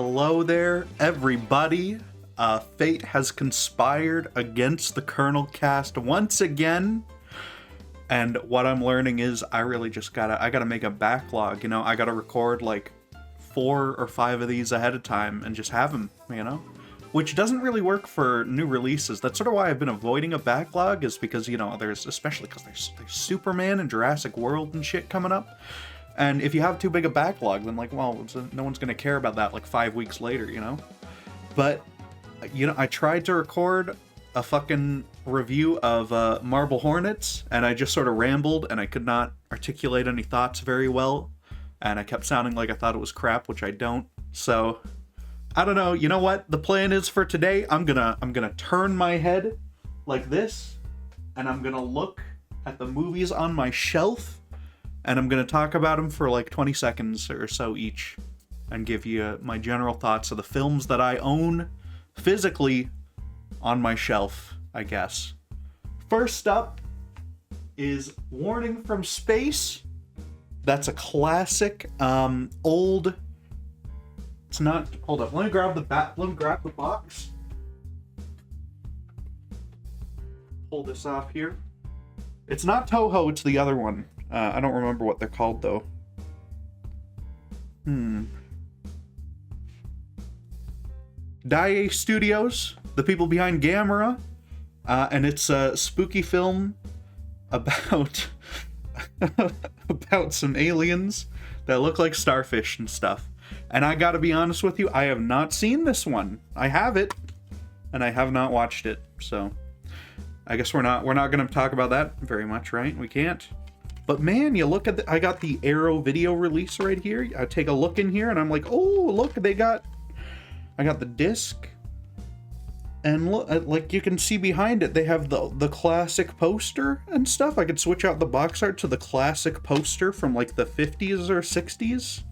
Hello there, everybody. Fate has conspired against the Colonelcast once again. And what I'm learning is I really just gotta make a backlog, I gotta record like 4 or 5 of these ahead of time and just have them, Which doesn't really work for new releases. That's sort of why I've been avoiding a backlog, is because, especially because there's Superman and Jurassic World and shit coming up. And if you have too big a backlog, then no one's gonna care about that like 5 weeks later, But, I tried to record a fucking review of Marble Hornets, and I just sort of rambled, and I could not articulate any thoughts very well, and I kept sounding like I thought it was crap, which I don't. So, I don't know. You know what the plan is for today? I'm gonna turn my head like this, and I'm gonna look at the movies on my shelf, and I'm gonna talk about them for like 20 seconds or so each, and give you my general thoughts of the films that I own physically on my shelf, I guess. First up is Warning from Space. That's a classic, old. It's not. Hold up. Let me grab the box. Pull this off here. It's not Toho. It's the other one. I don't remember what they're called though. Daiei Studios, the people behind Gamera, and it's a spooky film about about some aliens that look like starfish and stuff. And I gotta be honest with you, I have not seen this one. I have it, and I have not watched it. So I guess we're not gonna talk about that very much, right? We can't. But man, you look at I got the Arrow video release right here. I take a look in here, and I'm like, oh, look, I got the disc. And look, like you can see behind it, they have the classic poster and stuff. I could switch out the box art to the classic poster from like the 50s or 60s.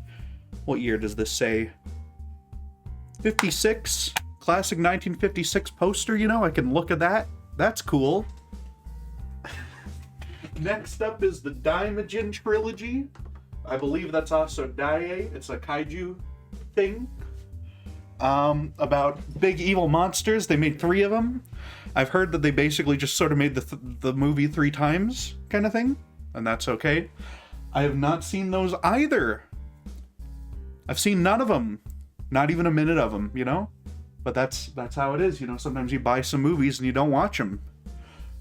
What year does this say? 56. Classic 1956 poster, I can look at that. That's cool. Next up is the Daimajin trilogy. I believe that's also Daiei. It's a kaiju thing. About big evil monsters. They made 3 of them. I've heard that they basically just sort of made the movie 3 times kind of thing, and that's okay. I have not seen those either. I've seen none of them, not even a minute of them, But that's how it is, Sometimes you buy some movies and you don't watch them.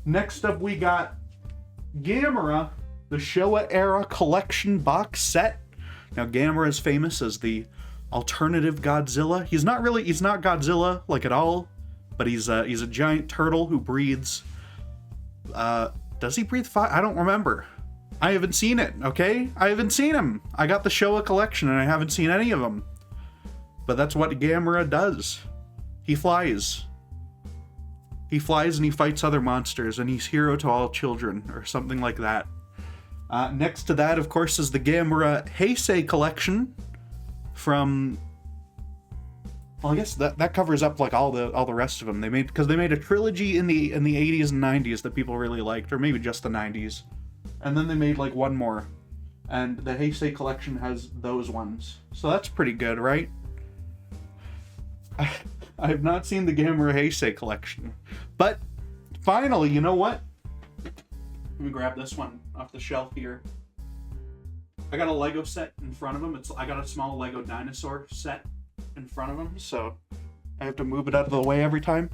Next up, we got Gamera, the Showa era collection box set. Now, Gamera is famous as the alternative Godzilla. He's not Godzilla like at all, but he's a giant turtle who breathes. Does he breathe fire? I don't remember. I haven't seen it. Okay, I haven't seen him. I got the Showa collection and I haven't seen any of them. But that's what Gamera does. He flies. He flies and he fights other monsters, and he's hero to all children, or something like that. Next to that, of course, is the Gamera Heisei collection. From, well, I guess that covers up like all the rest of them. They made a trilogy in the 80s and 90s that people really liked, or maybe just the 90s, and then they made like one more, and the Heisei collection has those ones. So that's pretty good, right? I have not seen the Gamera Heisei collection, but finally, you know what? Let me grab this one off the shelf here. I got a Lego set in front of him. I got a small Lego dinosaur set in front of him, so I have to move it out of the way every time.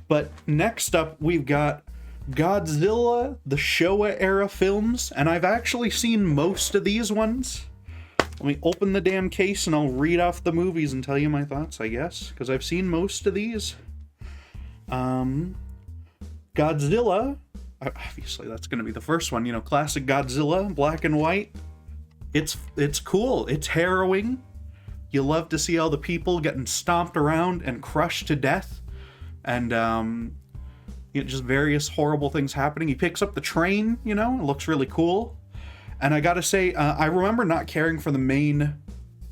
But next up, we've got Godzilla, the Showa era films, and I've actually seen most of these ones. Let me open the damn case and I'll read off the movies and tell you my thoughts, I guess, because I've seen most of these. Godzilla, obviously that's going to be the first one, classic Godzilla, black and white. It's cool. It's harrowing. You love to see all the people getting stomped around and crushed to death, and just various horrible things happening. He picks up the train, it looks really cool. And I gotta say, I remember not caring for the main,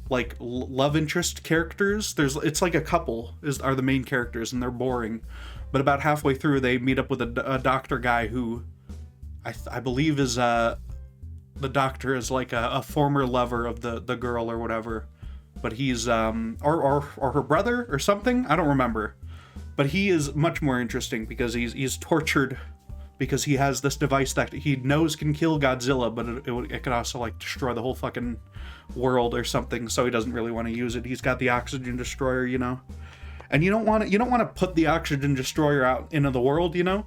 like, love interest characters. It's like a couple are the main characters, and they're boring. But about halfway through, they meet up with a doctor guy who I believe is the doctor is like a former lover of the girl or whatever. but he's or her brother or something. I don't remember, but he is much more interesting because he's tortured because he has this device that he knows can kill Godzilla, but it could also like destroy the whole fucking world or something. So he doesn't really want to use it. He's got the oxygen destroyer, you know, and you don't want to put the oxygen destroyer out into the world, you know,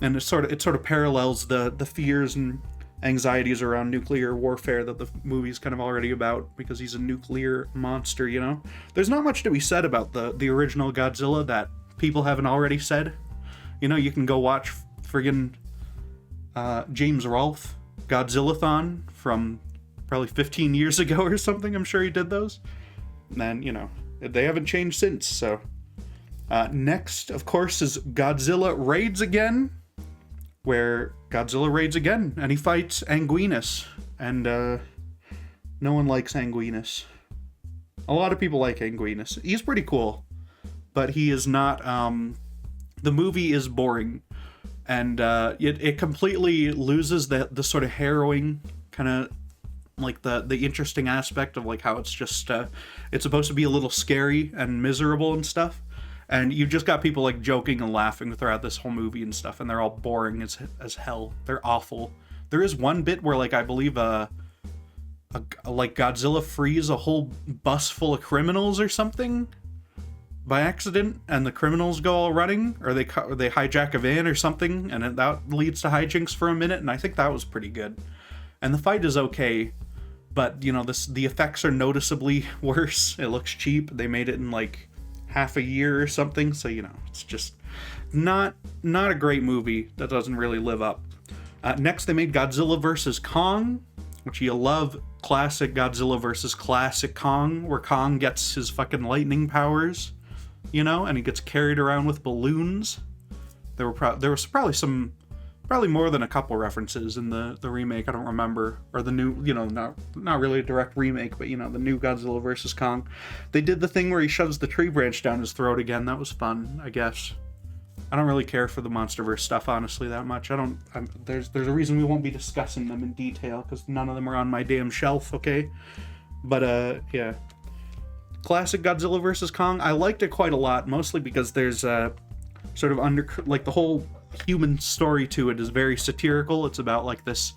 and it sort of parallels the fears and anxieties around nuclear warfare that the movie's kind of already about, because he's a nuclear monster, you know. There's not much to be said about the original Godzilla that people haven't already said. You know, you can go watch friggin' James Rolfe Godzillathon from probably 15 years ago or something. I'm sure he did those. And, you know, they haven't changed since, so. Next, of course, is Godzilla Raids Again, where Godzilla raids again, and he fights Anguinus, and no one likes Anguinus. A lot of people like Anguinus. He's pretty cool, but he is not, the movie is boring, and it completely loses the sort of harrowing, kind of, like the interesting aspect of like how it's just, it's supposed to be a little scary and miserable and stuff. And you've just got people like joking and laughing throughout this whole movie and stuff, and they're all boring as hell. They're awful. There is one bit where, like, I believe like Godzilla frees a whole bus full of criminals or something by accident, and the criminals go all running, or they hijack a van or something, and that leads to hijinks for a minute. And I think that was pretty good. And the fight is okay, but you know, the effects are noticeably worse. It looks cheap. They made it in like half a year or something, so you know, it's just not a great movie that doesn't really live up. Next, they made Godzilla vs. Kong, which you love. Classic Godzilla versus classic Kong, where Kong gets his fucking lightning powers, you know, and he gets carried around with balloons. There was probably more than a couple references in the remake. I don't remember, or the new, you know, not really a direct remake, but you know, the new Godzilla vs. Kong. They did the thing where he shoves the tree branch down his throat again. That was fun, I guess. I don't really care for the MonsterVerse stuff, honestly, that much. There's a reason we won't be discussing them in detail, because none of them are on my damn shelf, okay? But, yeah. Classic Godzilla vs. Kong, I liked it quite a lot, mostly because there's sort of like the whole human story to it is very satirical. It's about like this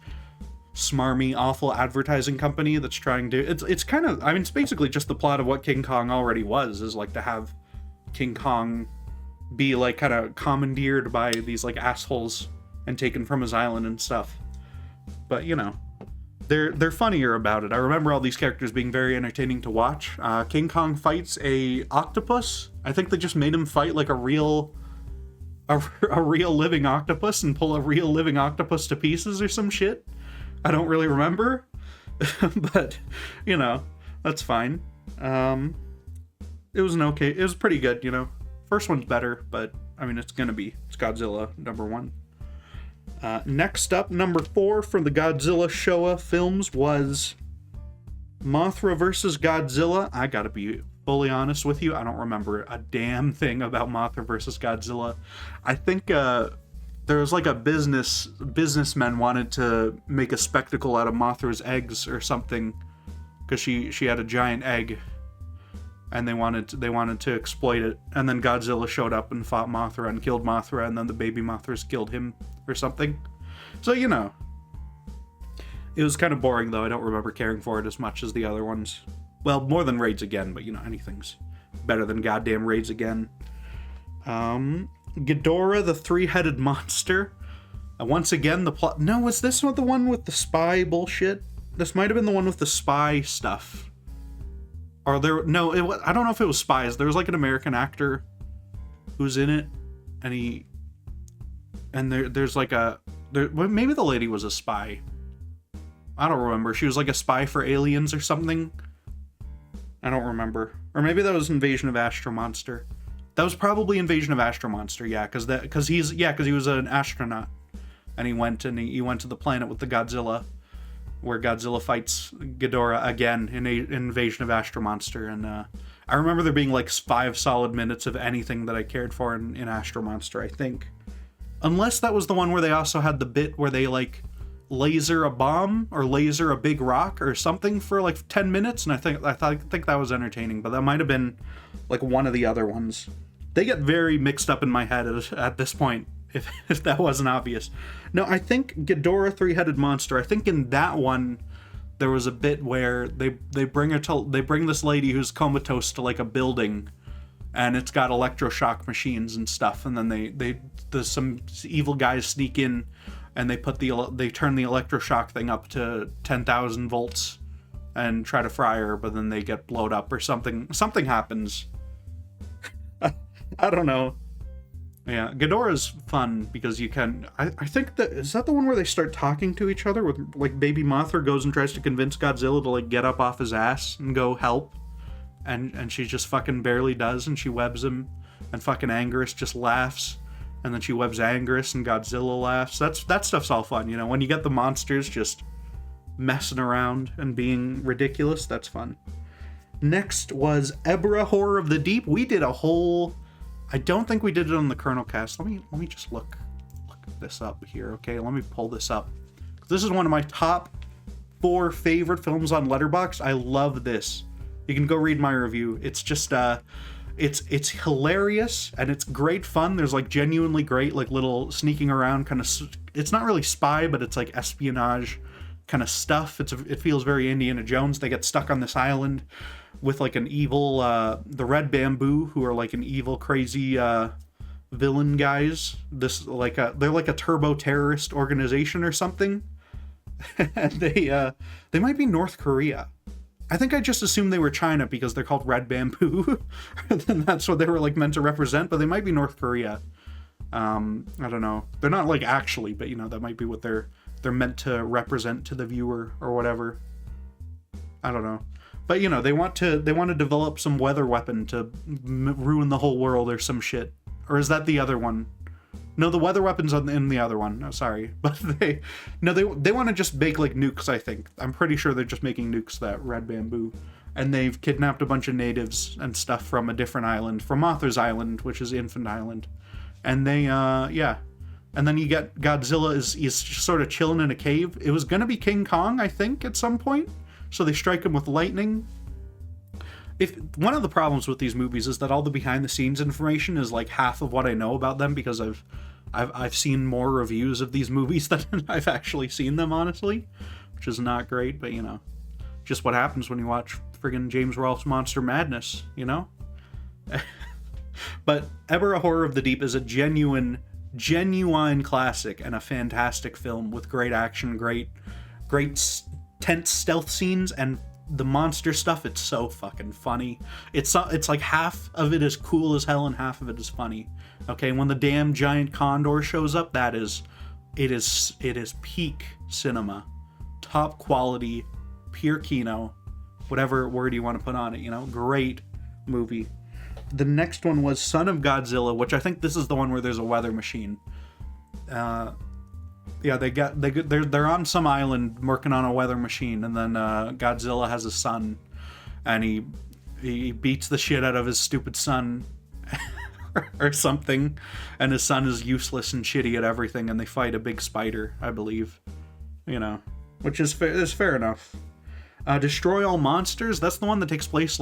smarmy, awful advertising company that's trying to... It's kind of... I mean, it's basically just the plot of what King Kong already was, is like to have King Kong be like kind of commandeered by these like assholes and taken from his island and stuff. But you know, they're funnier about it. I remember all these characters being very entertaining to watch. King Kong fights a octopus. I think they just made him fight like a real living octopus and pull a real living octopus to pieces or some shit. I don't really remember, but you know, that's fine. It was pretty good, you know. First one's better, but I mean, it's Godzilla number 1. Next up, number 4 from the Godzilla Showa films was Mothra vs. Godzilla. I gotta be fully honest with you, I don't remember a damn thing about Mothra vs. Godzilla. I think there was like a businessmen wanted to make a spectacle out of Mothra's eggs or something, because she had a giant egg, and they wanted to exploit it. And then Godzilla showed up and fought Mothra and killed Mothra, and then the baby Mothras killed him or something. So you know, it was kind of boring though. I don't remember caring for it as much as the other ones. Well, more than Raids Again, but you know, anything's better than goddamn Raids Again. Ghidorah, the three-headed monster. Once again, the plot... No, was this not the one with the spy bullshit? This might have been the one with the spy stuff. Or there... No, I don't know if it was spies. There was like an American actor who's in it, and there's like a... maybe the lady was a spy. I don't remember. She was like a spy for aliens or something. I don't remember. Or maybe that was Invasion of Astro Monster. That was probably Invasion of Astro Monster, yeah, because he was an astronaut, and he went to the planet with the Godzilla, where Godzilla fights Ghidorah again in Invasion of Astro Monster, and I remember there being like 5 solid minutes of anything that I cared for in Astro Monster, I think. Unless that was the one where they also had the bit where they like laser a bomb or laser a big rock or something for like 10 minutes, and I think that was entertaining, but that might have been like one of the other ones. They get very mixed up in my head at this point, if that wasn't obvious. No, I think Ghidorah Three-Headed Monster, I think in that one there was a bit where they bring this lady who's comatose to like a building, and it's got electroshock machines and stuff, and then some evil guys sneak in and they turn the electroshock thing up to 10,000 volts and try to fry her, but then they get blowed up or something. Something happens. I don't know. Yeah, Ghidorah's fun because you can... I think is that the one where they start talking to each other with, like, Baby Mothra goes and tries to convince Godzilla to, like, get up off his ass and go help, and she just fucking barely does, and she webs him, and fucking Anguirus just laughs, and then she webs Anguirus and Godzilla laughs. That stuff's all fun, you know? When you get the monsters just messing around and being ridiculous, that's fun. Next was Ebra Horror of the Deep. We did a whole... I don't think we did it on the Colonelcast. Let me just look this up here, okay? Let me pull this up. This is one of my top 4 favorite films on Letterboxd. I love this. You can go read my review. It's just it's hilarious and it's great fun. There's like genuinely great like little sneaking around kind of. It's not really spy, but it's like espionage kind of stuff. It feels very Indiana Jones. They get stuck on this island with like an evil the Red Bamboo, who are like an evil crazy villain guys. They're like a turbo terrorist organization or something. And they might be North Korea. I think I just assumed they were China because they're called Red Bamboo. And that's what they were like meant to represent, but they might be North Korea. I don't know. They're not like actually, but you know, that might be what they're meant to represent to the viewer or whatever. I don't know. But you know, they want to develop some weather weapon to ruin the whole world or some shit. Or is that the other one? No, the weather weapon's in the other one. No, sorry. But they want to just make like nukes, I think. I'm pretty sure they're just making nukes, that Red Bamboo. And they've kidnapped a bunch of natives and stuff from a different island, from Mothra's Island, which is Infant Island. And they, yeah. And then you get Godzilla is just sort of chilling in a cave. It was going to be King Kong, I think, at some point. So they strike him with lightning. One of the problems with these movies is that all the behind-the-scenes information is like half of what I know about them, because I've seen more reviews of these movies than I've actually seen them, honestly, which is not great, but you know, just what happens when you watch friggin' James Rolfe's Monster Madness, you know? But Ebra Horror of the Deep is a genuine classic and a fantastic film with great action, great tense stealth scenes, and the monster stuff. It's so fucking funny. It's like half of it is cool as hell and half of it is funny. Okay, when the damn giant condor shows up, it is peak cinema, top quality, pure kino, whatever word you want to put on it. You know, great movie. The next one was Son of Godzilla, which I think this is the one where there's a weather machine. Yeah, they're on some island working on a weather machine, and then Godzilla has a son, and he beats the shit out of his stupid son or something, and his son is useless and shitty at everything, and they fight a big spider, I believe, you know, which is fair enough. Destroy All Monsters, that's the one that takes place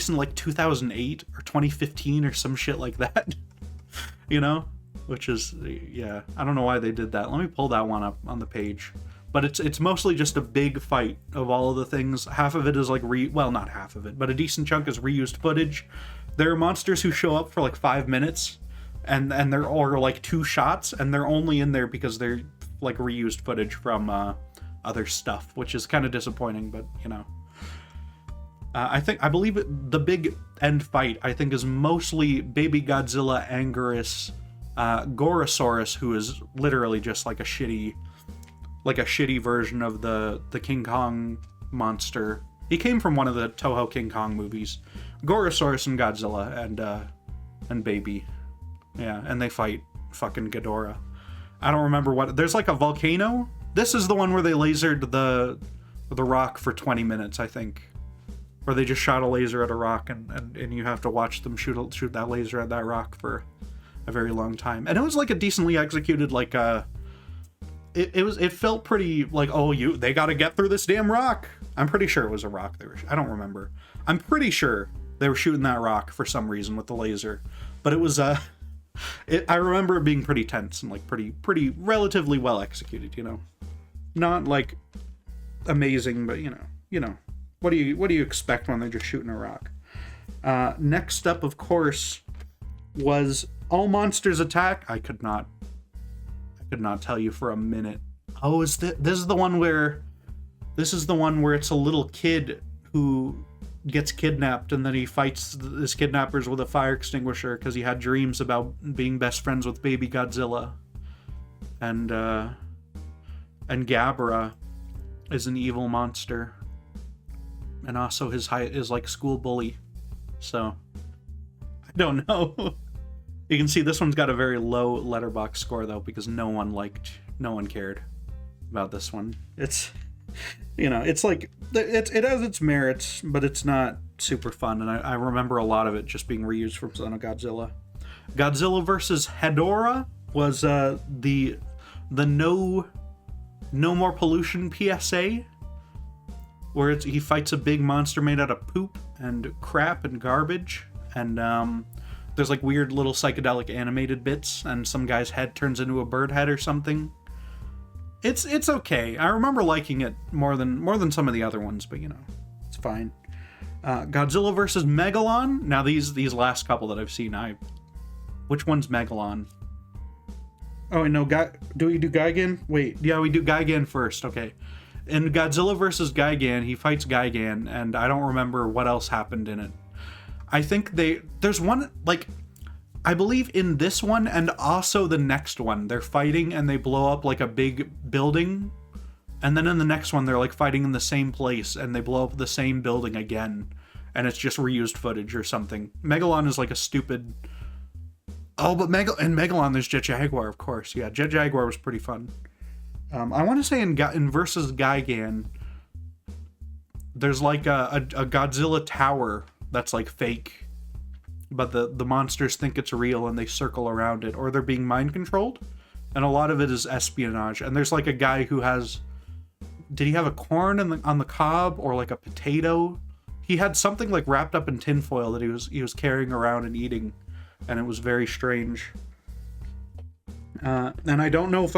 in like 2008 or 2015 or some shit like that, you know. Which is, yeah, I don't know why they did that. Let me pull that one up on the page. But it's mostly just a big fight of all of the things. Half of it is like well, not half of it, but a decent chunk is reused footage. There are monsters who show up for like 5 minutes, and they're or like 2 shots, and they're only in there because they're like reused footage from other stuff, which is kind of disappointing, but you know. I believe the big end fight, I think, is mostly Baby Godzilla, Anguirus, Gorosaurus, who is literally just like a shitty version of the King Kong monster. He came from one of the Toho King Kong movies. Gorosaurus and Godzilla and Baby. Yeah, and they fight fucking Ghidorah. I don't remember what... There's like a volcano? This is the one where they lasered the rock for 20 minutes, I think. Where they just shot a laser at a rock, and you have to watch them shoot that laser at that rock for a very long time. And it was like a decently executed, like it felt pretty like, oh, they got to get through this damn rock. I'm pretty sure it was a rock. I don't remember. I'm pretty sure they were shooting that rock for some reason with the laser, but it was I remember it being pretty tense and like pretty relatively well executed. Not like amazing, but what do you expect when they're just shooting a rock? Next up, of course, was All Monsters Attack. I could not tell you for a minute. Oh, this is the one where it's a little kid who gets kidnapped, and then he fights his kidnappers with a fire extinguisher because he had dreams about being best friends with baby Godzilla. And Gabra is an evil monster, and also his height is like school bully. So I don't know. You can see this one's got a very low letterbox score though, because no one cared about this one. It's it's like it has its merits, but it's not super fun, and I remember a lot of it just being reused from Son of Godzilla. Godzilla vs. Hedorah was the no more pollution PSA, where he fights a big monster made out of poop and crap and garbage, and there's like weird little psychedelic animated bits, and some guy's head turns into a bird head or something. It's okay. I remember liking it more than some of the other ones, but it's fine. Godzilla vs. Megalon. Now these last couple that I've seen, which one's Megalon? Oh no, do we do Gigan? Wait, yeah, we do Gigan first. Okay. In Godzilla vs. Gigan, he fights Gigan, and I don't remember what else happened in it. I think there's one, like, I believe in this one and also the next one, they're fighting and they blow up like a big building. And then in the next one, they're like fighting in the same place and they blow up the same building again. And it's just reused footage or something. Megalon is like a stupid... Oh, but in Megalon, there's Jet Jaguar, of course. Yeah, Jet Jaguar was pretty fun. I want to say in versus Gigan, there's like a Godzilla tower that's like fake. But the monsters think it's real and they circle around it, or they're being mind controlled, and a lot of it is espionage. And there's like a guy who has, did he have a corn on the cob or like a potato? He had something like wrapped up in tinfoil that he was carrying around and eating, and it was very strange. And I don't know if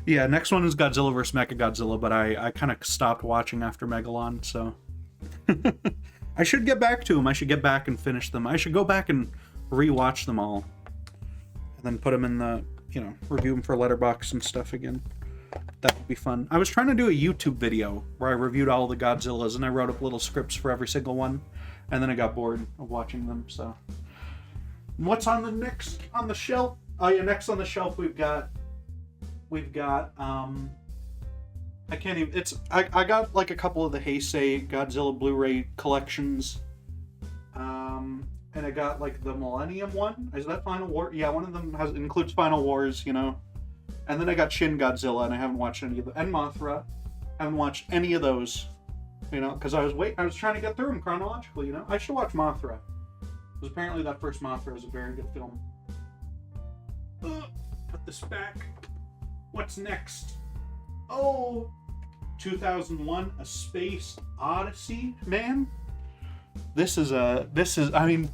next one is Godzilla vs. Mechagodzilla, but I kind of stopped watching after Megalon, so. I should get back to them. I should get back and finish them. I should go back and rewatch them all. And then put them in the, review them for Letterboxd and stuff again. That would be fun. I was trying to do a YouTube video where I reviewed all the Godzillas and I wrote up little scripts for every single one. And then I got bored of watching them, so. What's on the shelf? Oh yeah, next on the shelf we've got I can't even, I got like a couple of the Heisei Godzilla Blu-ray collections. And I got like the Millennium one. Is that Final War? Yeah, one of them includes Final Wars, And then I got Shin Godzilla, and I haven't watched any of them. And Mothra. Haven't watched any of those, because I was trying to get through them chronologically, I should watch Mothra. Because apparently that first Mothra is a very good film. Put this back. What's next? Oh, 2001: A Space Odyssey, man. This is I mean,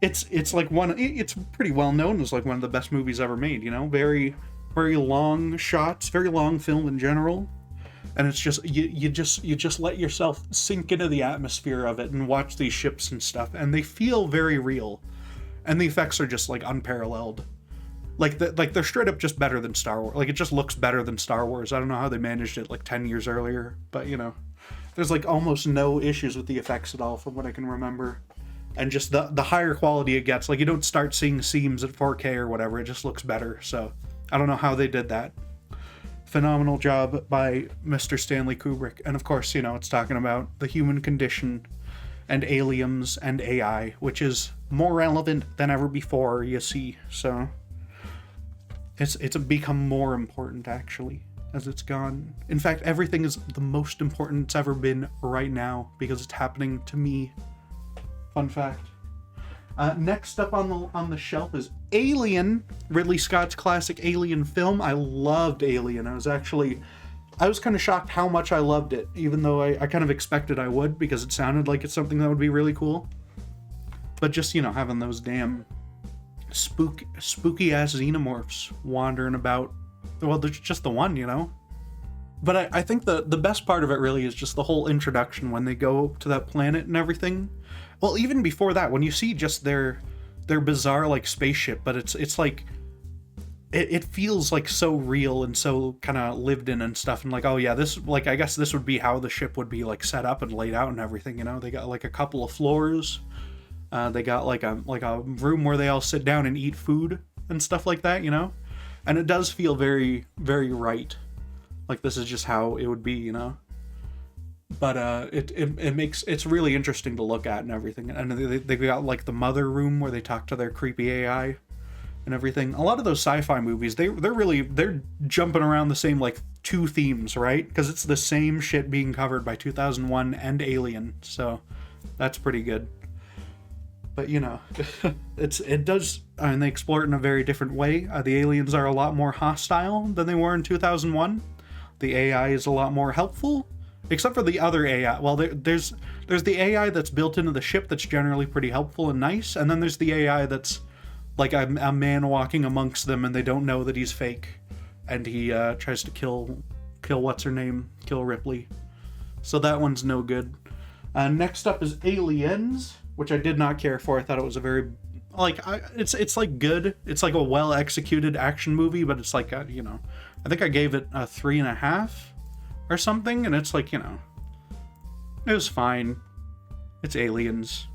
it's like it's pretty well known as like one of the best movies ever made, very very long shots, very long film in general. And it's just you just let yourself sink into the atmosphere of it and watch these ships and stuff, and they feel very real. And the effects are just like unparalleled. Like they're straight up just better than Star Wars. Like it just looks better than Star Wars. I don't know how they managed it like 10 years earlier, but there's like almost no issues with the effects at all from what I can remember. And just the higher quality it gets, like you don't start seeing seams at 4K or whatever, it just looks better. So I don't know how they did that. Phenomenal job by Mr. Stanley Kubrick. And of course, it's talking about the human condition and aliens and AI, which is more relevant than ever before, you see. So it's become more important, actually, as it's gone. In fact, everything is the most important it's ever been right now, because it's happening to me. Fun fact. Next up on the shelf is Alien, Ridley Scott's classic Alien film. I loved Alien. I was kind of shocked how much I loved it, even though I kind of expected I would, because it sounded like it's something that would be really cool. But just, having those damn spooky ass xenomorphs wandering about. Well, there's just the one, But I think the best part of it really is just the whole introduction when they go to that planet and everything. Well, even before that, when you see just their bizarre like spaceship, but it's like it feels like so real and so kind of lived in and stuff, and like, oh yeah, this, like, I guess this would be how the ship would be like set up and laid out and everything. They got like a couple of floors. They got like a room where they all sit down and eat food and stuff like that, and it does feel very, very right. Like this is just how it would be, But it's really interesting to look at and everything. And they got like the mother room where they talk to their creepy AI and everything. A lot of those sci-fi movies, they're jumping around the same like two themes, right? Because it's the same shit being covered by 2001 and Alien, so that's pretty good. But it does, and they explore it in a very different way. The aliens are a lot more hostile than they were in 2001. The AI is a lot more helpful, except for the other AI. Well, there's the AI that's built into the ship that's generally pretty helpful and nice, and then there's the AI that's like a man walking amongst them, and they don't know that he's fake, and he tries to kill what's her name, kill Ripley. So that one's no good. Next up is Aliens, which I did not care for. I thought it was a very it's like good. It's like a well executed action movie, but it's like I think I gave it a 3.5 or something, and it's like, it was fine. It's Aliens,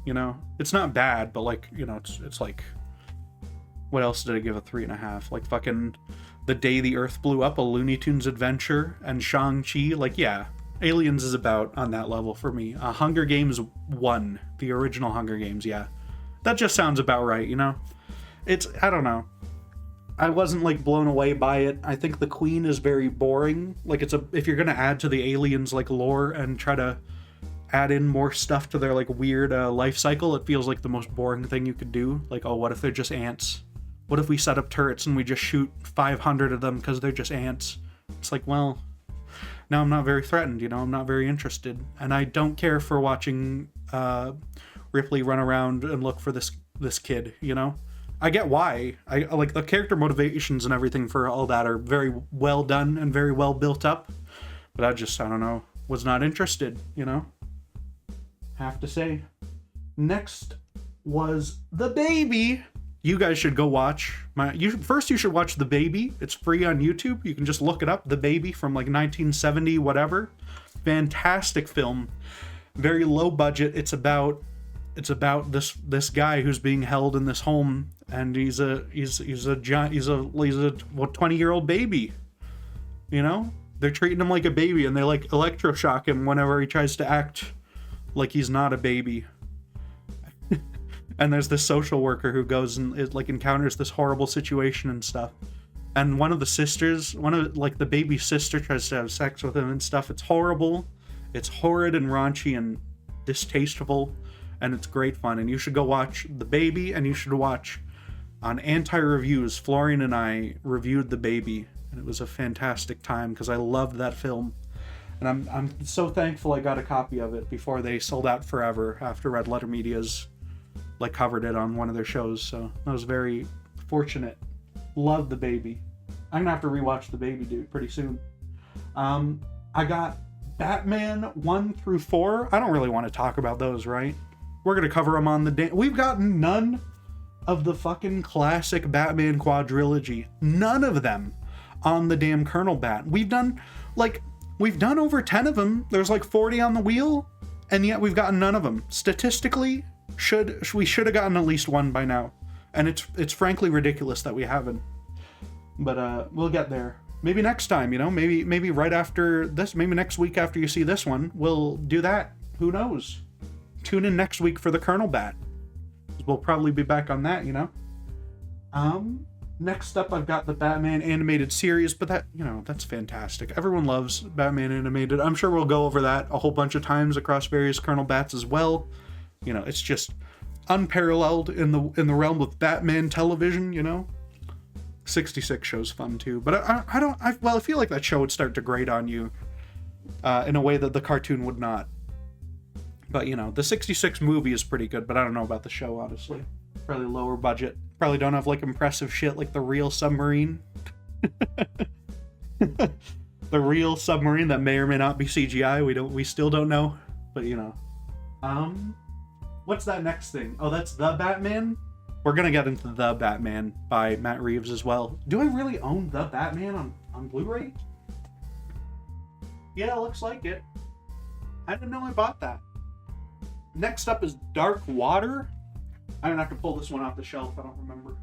It's not bad, but like, it's like, what else did I give a 3.5? Like fucking The Day the Earth Blew Up, a Looney Tunes adventure, and Shang-Chi. Like, yeah, Aliens is about on that level for me. Hunger Games 1, the original Hunger Games, yeah. That just sounds about right, It's, I don't know. I wasn't like blown away by it. I think the Queen is very boring. Like if you're gonna add to the Aliens like lore and try to add in more stuff to their like weird life cycle, it feels like the most boring thing you could do. Like, oh, what if they're just ants? What if we set up turrets and we just shoot 500 of them because they're just ants? It's like, well, now I'm not very threatened, I'm not very interested, and I don't care for watching Ripley run around and look for this kid, I get why. I like the character motivations and everything for all that are very well done and very well built up, but I don't know, was not interested, Have to say. Next was The Baby. You guys should go watch first you should watch The Baby. It's free on YouTube. You can just look it up, The Baby, from like 1970 whatever. Fantastic film. Very low budget. It's about this guy who's being held in this home, and he's a 20-year-old baby. They're treating him like a baby, and they like electroshock him whenever he tries to act like he's not a baby. And there's this social worker who goes and like encounters this horrible situation and stuff. And one of the baby's sister tries to have sex with him and stuff. It's horrible. It's horrid and raunchy and distasteful, and it's great fun. And you should go watch The Baby, and you should watch on Anti-Reviews. Florian and I reviewed The Baby, and it was a fantastic time because I loved that film. And I'm so thankful I got a copy of it before they sold out forever after Red Letter Media's like covered it on one of their shows. So I was very fortunate. Love The Baby. I'm gonna have to rewatch The Baby, dude, pretty soon. I got Batman 1 through 4. I don't really want to talk about those, right? We're gonna cover them on the we've gotten none of the fucking classic Batman quadrilogy. None of them on the damn Colonel Bat. We've done over 10 of them. There's like 40 on the wheel, and yet we've gotten none of them. Statistically, we should have gotten at least one by now, and it's frankly ridiculous that we haven't. But we'll get there. Maybe next time, maybe right after this, maybe next week after you see this one, we'll do that. Who knows? Tune in next week for the Colonel Bat. We'll probably be back on that, Next up, I've got the Batman animated series, but that's fantastic. Everyone loves Batman animated. I'm sure we'll go over that a whole bunch of times across various Colonel Bats as well. It's just unparalleled in the realm of Batman television, you know. 66 show's fun too, but I feel like that show would start to grate on you in a way that the cartoon would not. But you know, the 66 movie is pretty good, but I don't know about the show, honestly. Probably lower budget. Probably don't have like impressive shit like the real submarine. The real submarine that may or may not be CGI. We still don't know, but you know. What's that next thing? Oh, that's The Batman? We're gonna get into The Batman by Matt Reeves as well. Do I really own The Batman on Blu-ray? Yeah, looks like it. I didn't know I bought that. Next up is Dark Water. I'm gonna have to pull this one off the shelf. I don't remember.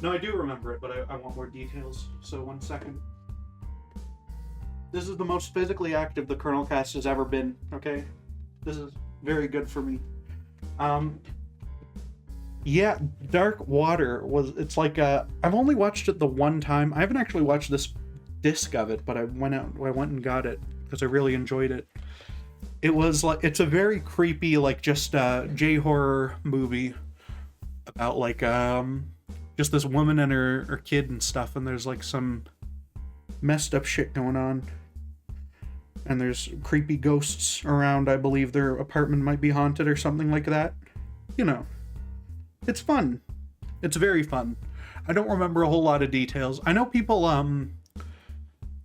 No, I do remember it, but I want more details. So 1 second. This is the most physically active the Colonelcast has ever been, okay? This is very good for me. Yeah, Dark Water it's like I've only watched it the one time. I haven't actually watched this disc of it, but I went and got it because I really enjoyed it. It was like, it's a very creepy, like just J-horror movie about like just this woman and her kid and stuff, and there's like some messed up shit going on. And there's creepy ghosts around. I believe their apartment might be haunted or something like that. You know, it's fun. It's very fun. I don't remember a whole lot of details. I know people,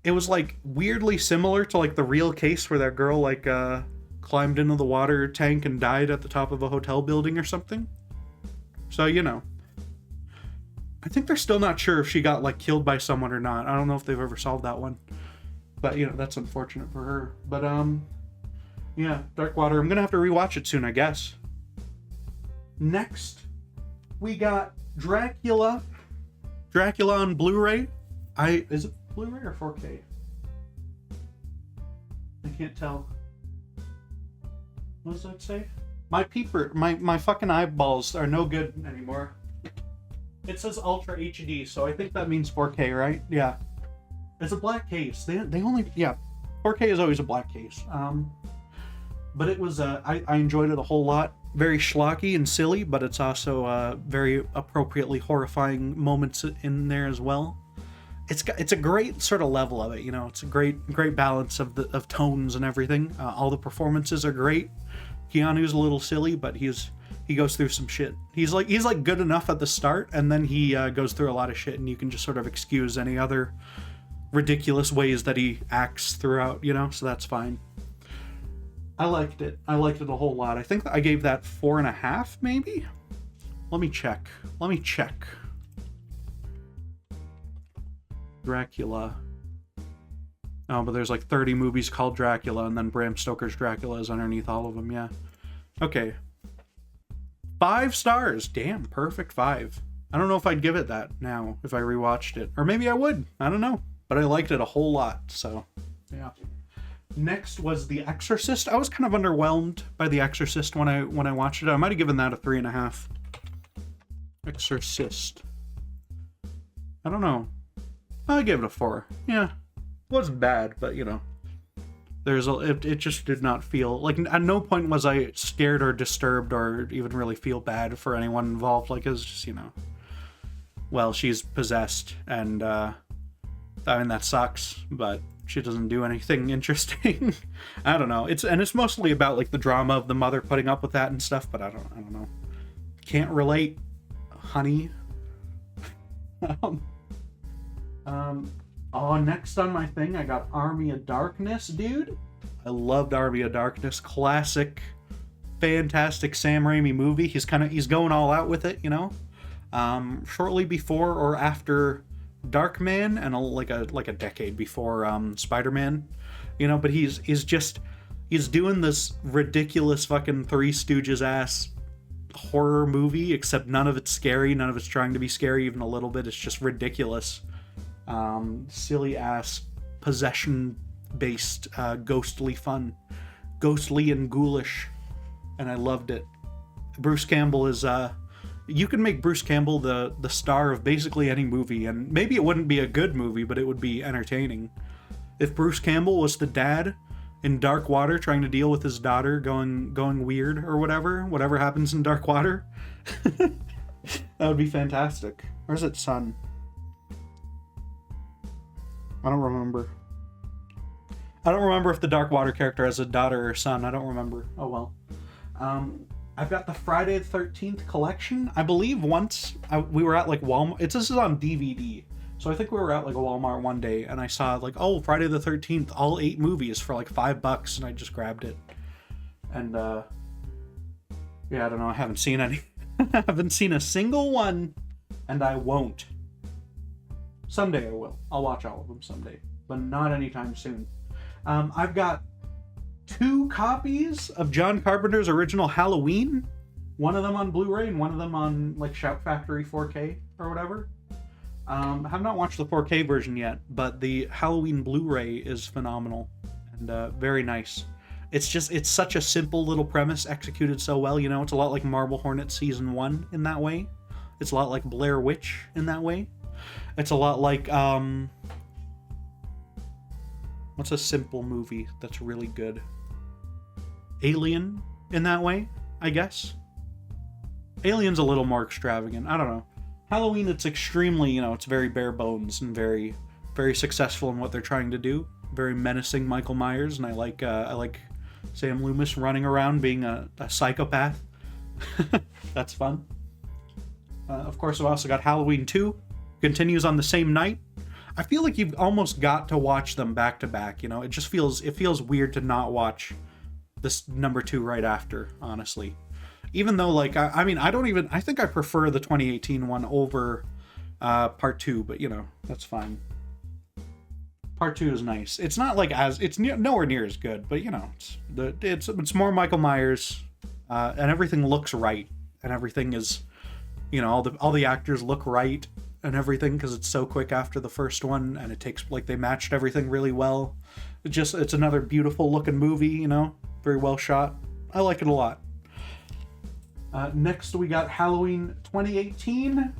it was like weirdly similar to like the real case where that girl like climbed into the water tank and died at the top of a hotel building or something. So, you know, I think they're still not sure if she got like killed by someone or not. I don't know if they've ever solved that one. But, you know, that's unfortunate for her. But, yeah, Dark Water. I'm gonna have to rewatch it soon, I guess. Next, we got Dracula. Dracula on Blu-ray. Is it Blu-ray or 4K? I can't tell. What does that say? My fucking eyeballs are no good anymore. It says Ultra HD, so I think that means 4K, right? Yeah. It's a black case. They only, yeah, 4K is always a black case. But it was, I enjoyed it a whole lot. Very schlocky and silly, but it's also very appropriately horrifying moments in there as well. It's a great sort of level of it, you know. It's a great balance of tones and everything. All the performances are great. Keanu's a little silly, but he goes through some shit. He's like good enough at the start, and then he goes through a lot of shit, and you can just sort of excuse any other ridiculous ways that he acts throughout, you know, so that's fine. I liked it a whole lot. I think I gave that 4.5 maybe. Let me check Dracula. Oh, but there's like 30 movies called Dracula, and then Bram Stoker's Dracula is underneath all of them. Yeah, okay, 5 stars. Damn, perfect 5. I don't know if I'd give it that now if I rewatched it, or maybe I would, I don't know. But I liked it a whole lot, so yeah. Next was The Exorcist. I was kind of underwhelmed by The Exorcist when I watched it. I might have given that a 3.5. Exorcist. I don't know. I gave it a 4. Yeah, it wasn't bad, but you know, it just did not feel like, at no point was I scared or disturbed or even really feel bad for anyone involved. Like, it was just, you know, well, she's possessed, and I mean, that sucks, but she doesn't do anything interesting. I don't know. It's mostly about like the drama of the mother putting up with that and stuff, but I don't know. Can't relate, honey. Next on my thing, I got Army of Darkness, dude. I loved Army of Darkness. Classic, fantastic Sam Raimi movie. He's going all out with it, you know. Shortly before or after Darkman, and like a decade before Spider-Man, you know, but he's doing this ridiculous fucking Three Stooges ass horror movie, except none of it's scary, none of it's trying to be scary even a little bit. It's just ridiculous, silly ass possession based ghostly fun, ghostly and ghoulish, and I loved it. Bruce Campbell is you can make Bruce Campbell the star of basically any movie, and maybe it wouldn't be a good movie, but it would be entertaining. If Bruce Campbell was the dad in Dark Water trying to deal with his daughter going weird or whatever happens in Dark Water. That would be fantastic. Or is it son? I don't remember. I don't remember if the Dark Water character has a daughter or son. I don't remember. Oh well. I've got the Friday the 13th collection. I believe once we were at like Walmart. This is on DVD. So I think we were at like a Walmart one day and I saw like, oh, Friday the 13th, all 8 movies for like $5, and I just grabbed it. And yeah, I don't know. I haven't seen any. I haven't seen a single one, and I won't. Someday I will. I'll watch all of them someday, but not anytime soon. I've got 2 copies of John Carpenter's original Halloween. One of them on Blu-ray and one of them on like Shout Factory 4K or whatever. I have not watched the 4K version yet, but the Halloween Blu-ray is phenomenal and very nice. It's such a simple little premise executed so well, you know. It's a lot like Marble Hornet Season 1 in that way. It's a lot like Blair Witch in that way. It's a lot like, what's a simple movie that's really good? Alien in that way, I guess. Alien's a little more extravagant. I don't know. Halloween, it's extremely, you know, it's very bare bones and very, very successful in what they're trying to do. Very menacing Michael Myers, and I like Sam Loomis running around being a psychopath. That's fun. Of course, I've also got Halloween 2. Continues on the same night. I feel like you've almost got to watch them back to back, you know? It feels weird to not watch this number 2 right after, honestly. Even though, like, I think I prefer the 2018 one over part 2, but, you know, that's fine. Part 2 is nice. It's not like it's nowhere near as good, but, you know, it's more Michael Myers, and everything looks right, and everything is, you know, all the actors look right and everything, because it's so quick after the first one, and it takes, like, they matched everything really well. It's another beautiful looking movie, you know, very well shot. I like it a lot. Next we got Halloween 2018,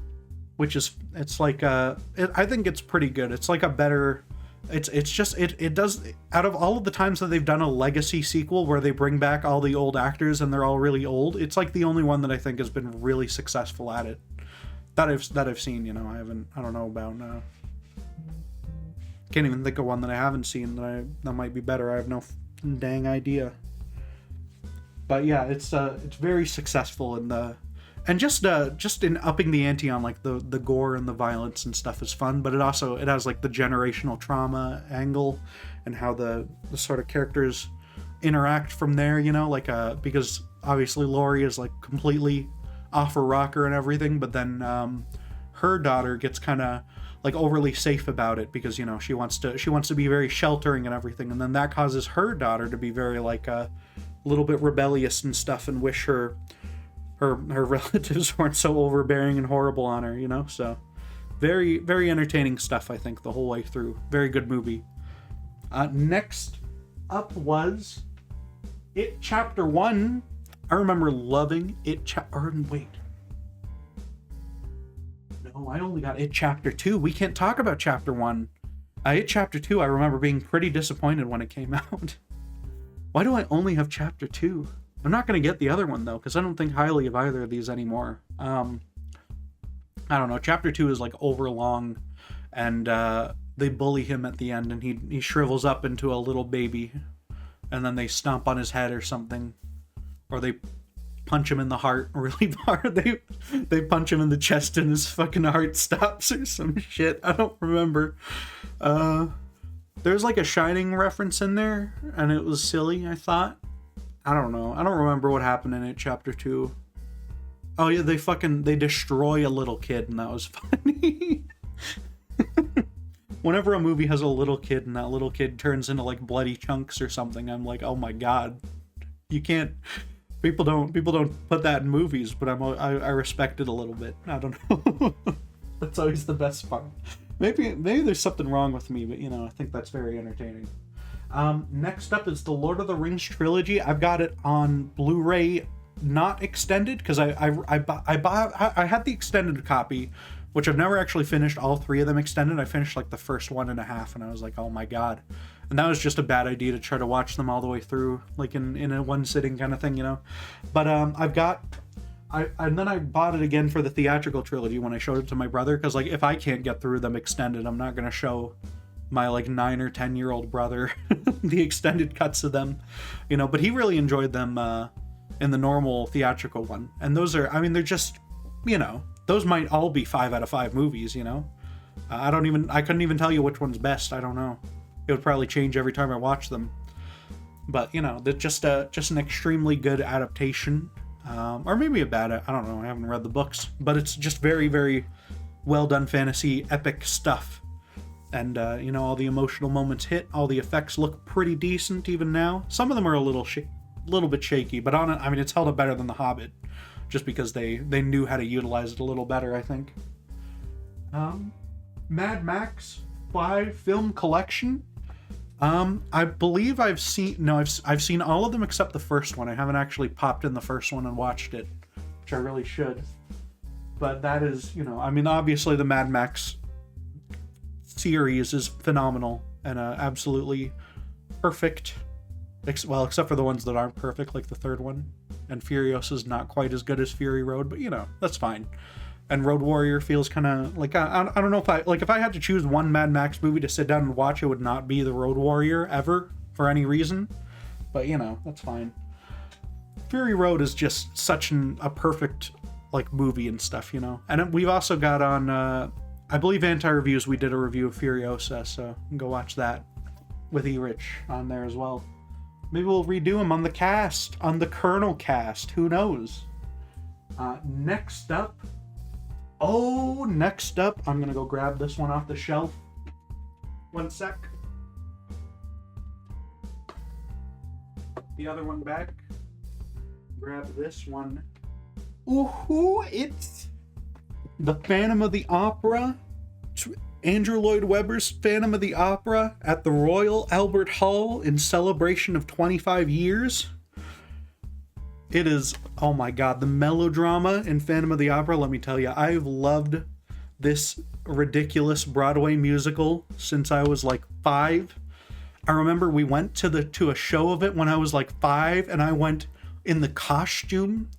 which is, it's like I think it's pretty good. It's like a better, it does, out of all of the times that they've done a legacy sequel where they bring back all the old actors and they're all really old, it's like the only one that I think has been really successful at it that I've seen. You know, I don't know about can't even think of one that I haven't seen that might be better. I have no dang idea. But yeah, it's very successful and just in upping the ante on like the gore and the violence and stuff is fun, but it has like the generational trauma angle and how the sort of characters interact from there, you know, like because obviously Laurie is like completely off her rocker and everything, but then her daughter gets kind of like overly safe about it because, you know, she wants to be very sheltering and everything, and then that causes her daughter to be very like a little bit rebellious and stuff and wish her relatives weren't so overbearing and horrible on her, you know. So very, very entertaining stuff, I think, the whole way through. Very good movie. Next up was It Chapter 1. I remember loving It wait. No, I only got It Chapter 2. We can't talk about Chapter 1. It Chapter 2, I remember being pretty disappointed when it came out. Why do I only have Chapter 2? I'm not going to get the other one, though, because I don't think highly of either of these anymore. I don't know. Chapter 2 is, like, overlong, and they bully him at the end, and he shrivels up into a little baby, and then they stomp on his head or something, or they punch him in the heart really hard. They punch him in the chest, and his fucking heart stops or some shit. I don't remember. There's like a Shining reference in there, and it was silly, I thought. I don't know. I don't remember what happened in it, Chapter 2. Oh yeah, they destroy a little kid, and that was funny. Whenever a movie has a little kid, and that little kid turns into like bloody chunks or something, I'm like, oh my god. You can't... People don't put that in movies, but I respect it a little bit. I don't know. That's always the best part. Maybe there's something wrong with me, but, you know, I think that's very entertaining. Next up is the Lord of the Rings trilogy. I've got it on Blu-ray, not extended, because I had the extended copy, which I've never actually finished all 3 of them extended. I finished like the first 1.5, and I was like, oh my god. And that was just a bad idea to try to watch them all the way through, like in a one sitting kind of thing, you know. But and then I bought it again for the theatrical trilogy when I showed it to my brother, because like if I can't get through them extended, I'm not gonna show my like 9 or 10-year-old brother the extended cuts of them, you know. But he really enjoyed them in the normal theatrical one, and those are, I mean, they're just, you know, those might all be 5 out of 5 movies, you know. I couldn't even tell you which one's best. I don't know. It would probably change every time I watch them. But you know, they're just an extremely good adaptation, or maybe a bad. I don't know. I haven't read the books, but it's just very, very well done fantasy epic stuff. And you know, all the emotional moments hit. All the effects look pretty decent even now. Some of them are a little bit shaky, but I mean, it's held up better than The Hobbit, just because they knew how to utilize it a little better, I think. Mad Max 5 film collection. I believe I've seen all of them except the first one. I haven't actually popped in the first one and watched it, which I really should. But that is, you know, I mean, obviously the Mad Max series is phenomenal and absolutely perfect. Well, except for the ones that aren't perfect, like the third one. And Furiosa is not quite as good as Fury Road, but you know, that's fine. And Road Warrior feels kind of like, I don't know if I had to choose one Mad Max movie to sit down and watch, it would not be the Road Warrior ever for any reason. But you know, that's fine. Fury Road is just such a perfect like movie and stuff, you know. And we've also got on, I believe Anti-Reviews, we did a review of Furiosa, so you can go watch that with E-Rich on there as well. Maybe we'll redo him on the cast, on the Colonelcast. Who knows? Next up, I'm gonna go grab this one off the shelf. One sec. The other one back. Grab this one. Ooh, it's the Phantom of the Opera. Andrew Lloyd Webber's Phantom of the Opera at the Royal Albert Hall in celebration of 25 years. It is, oh my god, the melodrama in Phantom of the Opera, let me tell you, I've loved this ridiculous Broadway musical since I was like 5. I remember we went to a show of it when I was like 5, and I went in the costume.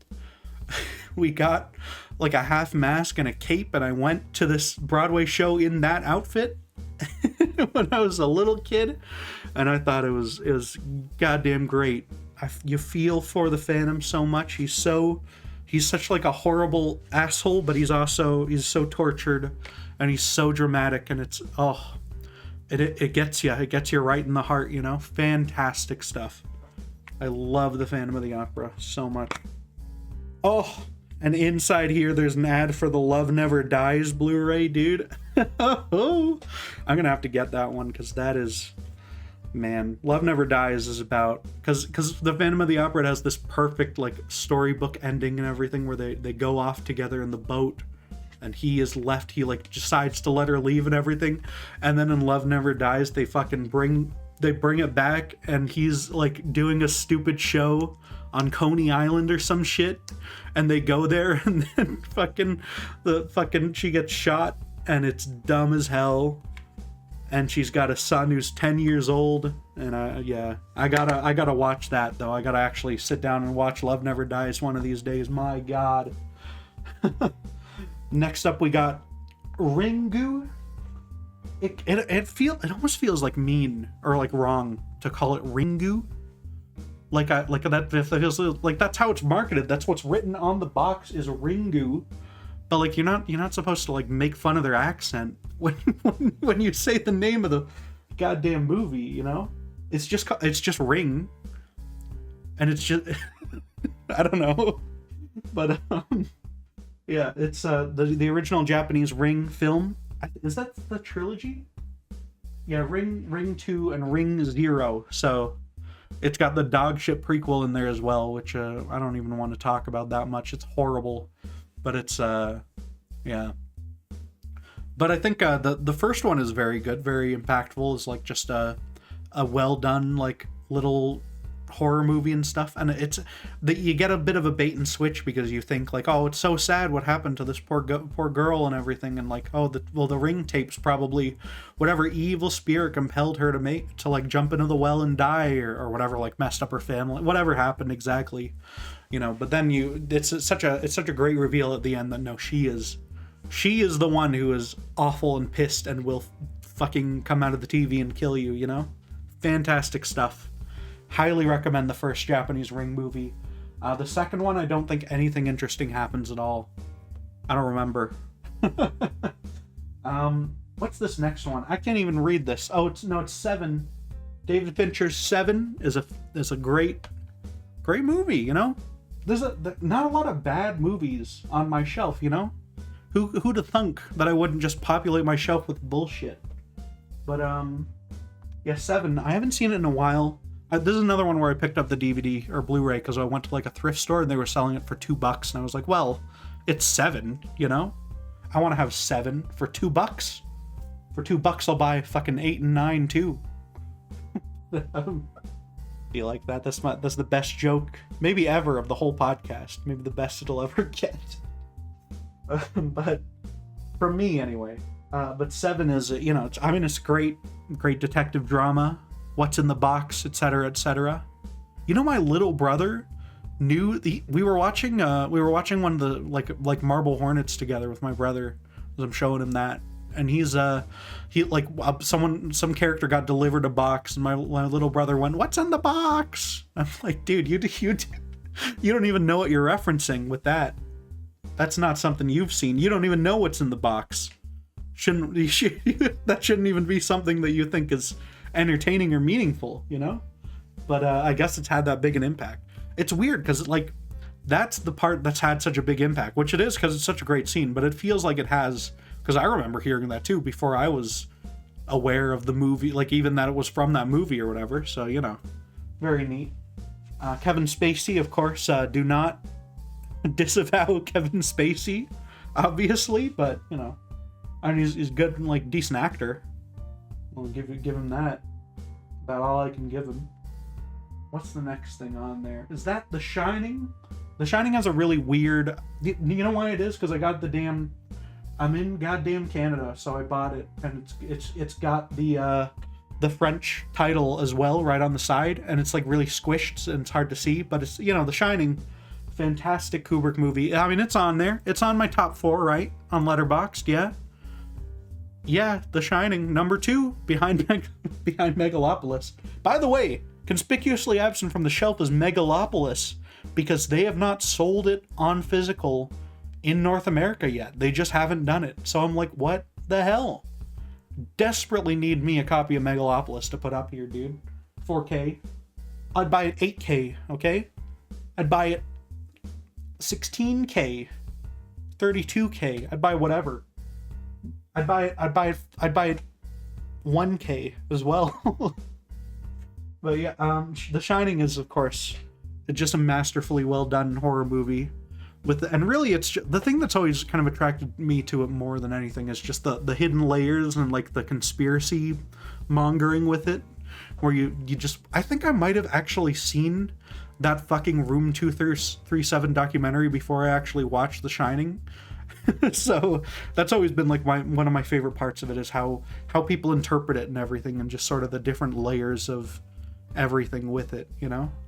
We got like a half mask and a cape, and I went to this Broadway show in that outfit when I was a little kid, and I thought it was goddamn great. You feel for the Phantom so much. He's such like a horrible asshole, but he's so tortured, and he's so dramatic, and it's it gets you right in the heart, you know. Fantastic stuff. I love the Phantom of the Opera so much. And inside here, there's an ad for the Love Never Dies Blu-ray, dude. I'm gonna have to get that one, because that is, man, Love Never Dies is about, because the Phantom of the Opera has this perfect like storybook ending and everything, where they go off together in the boat, and he is left. He like decides to let her leave and everything, and then in Love Never Dies, they bring it back, and he's like doing a stupid show on Coney Island or some shit, and they go there, and then she gets shot, and it's dumb as hell, and she's got a son who's 10 years old, and I gotta watch that though. I gotta actually sit down and watch Love Never Dies one of these days. My god. Next up, we got Ringu. It almost feels like mean or like wrong to call it Ringu. Like that feels like that's how it's marketed. That's what's written on the box is Ringu. But like you're not supposed to like make fun of their accent when you say the name of the goddamn movie, you know? It's just Ring. And it's just I don't know. But yeah, it's the original Japanese Ring film. Is that the trilogy? Yeah, Ring 2 and Ring 0. So it's got the dog shit prequel in there as well, which I don't even want to talk about that much. It's horrible, but it's yeah. But I think the first one is very good, very impactful. It's like just a well done like little horror movie and stuff, and it's that you get a bit of a bait and switch because you think like, oh, it's so sad what happened to this poor girl and everything, and like, oh, the ring tapes probably whatever evil spirit compelled her to like jump into the well and die or whatever, like messed up her family, whatever happened exactly, but then it's such a great reveal at the end that no, she is the one who is awful and pissed and will fucking come out of the TV and kill you. Fantastic stuff. Highly recommend the first Japanese Ring movie. The second one, I don't think anything interesting happens at all. I don't remember. What's this next one? I can't even read this. Oh, it's 7. David Fincher's 7 is a great movie. There's not a lot of bad movies on my shelf. Who'd have thunk that I wouldn't just populate my shelf with bullshit? But yeah, 7. I haven't seen it in a while. This is another one where I picked up the DVD or Blu-ray because I went to like a thrift store and they were selling it for $2, and I was like, well, it's 7, I want to have 7 for $2. For $2, I'll buy fucking 8 and 9 too. Feel like that? That's the best joke maybe ever of the whole podcast. Maybe the best it'll ever get. But for me anyway. But 7 is, it's great detective drama. What's in the box, etc., etc. My little brother knew we were watching one of the like Marble Hornets together with my brother as I'm showing him that, and some character got delivered a box and my little brother went, "What's in the box?" I'm like, dude, you don't even know what you're referencing with that. That's not something you've seen. You don't even know what's in the box. That shouldn't even be something that you think is entertaining or meaningful, but I guess it's had that big an impact. It's weird because that's the part that's had such a big impact, which it is because it's such a great scene, but it feels like it has, because I remember hearing that too before I was aware of the movie, like even that it was from that movie or whatever. So very neat. Kevin Spacey, of course. Do not disavow Kevin Spacey, obviously, but he's good and like decent actor. I'll give him that. About all I can give him. What's the next thing on there? Is that The Shining? The Shining has a really weird... You know why it is? Because I got I'm in goddamn Canada, so I bought it, and it's got the French title as well, right on the side, and it's like really squished and it's hard to see. But it's The Shining, fantastic Kubrick movie. I mean, it's on there. It's on my top 4, right? On Letterboxd, yeah. Yeah, The Shining, number 2, behind Megalopolis. By the way, conspicuously absent from the shelf is Megalopolis, because they have not sold it on physical in North America yet. They just haven't done it. So I'm like, what the hell? Desperately need me a copy of Megalopolis to put up here, dude. 4K. I'd buy it 8K, okay? I'd buy it 16K, 32K. I'd buy whatever. I'd buy it 1K as well. But yeah, The Shining is, of course, just a masterfully well done horror movie. And really, it's the thing that's always kind of attracted me to it more than anything is just the hidden layers and like the conspiracy mongering with it, where you just, I think I might have actually seen that fucking Room 237 documentary before I actually watched The Shining. So that's always been like one of my favorite parts of it, is how people interpret it and everything, and just sort of the different layers of everything with it,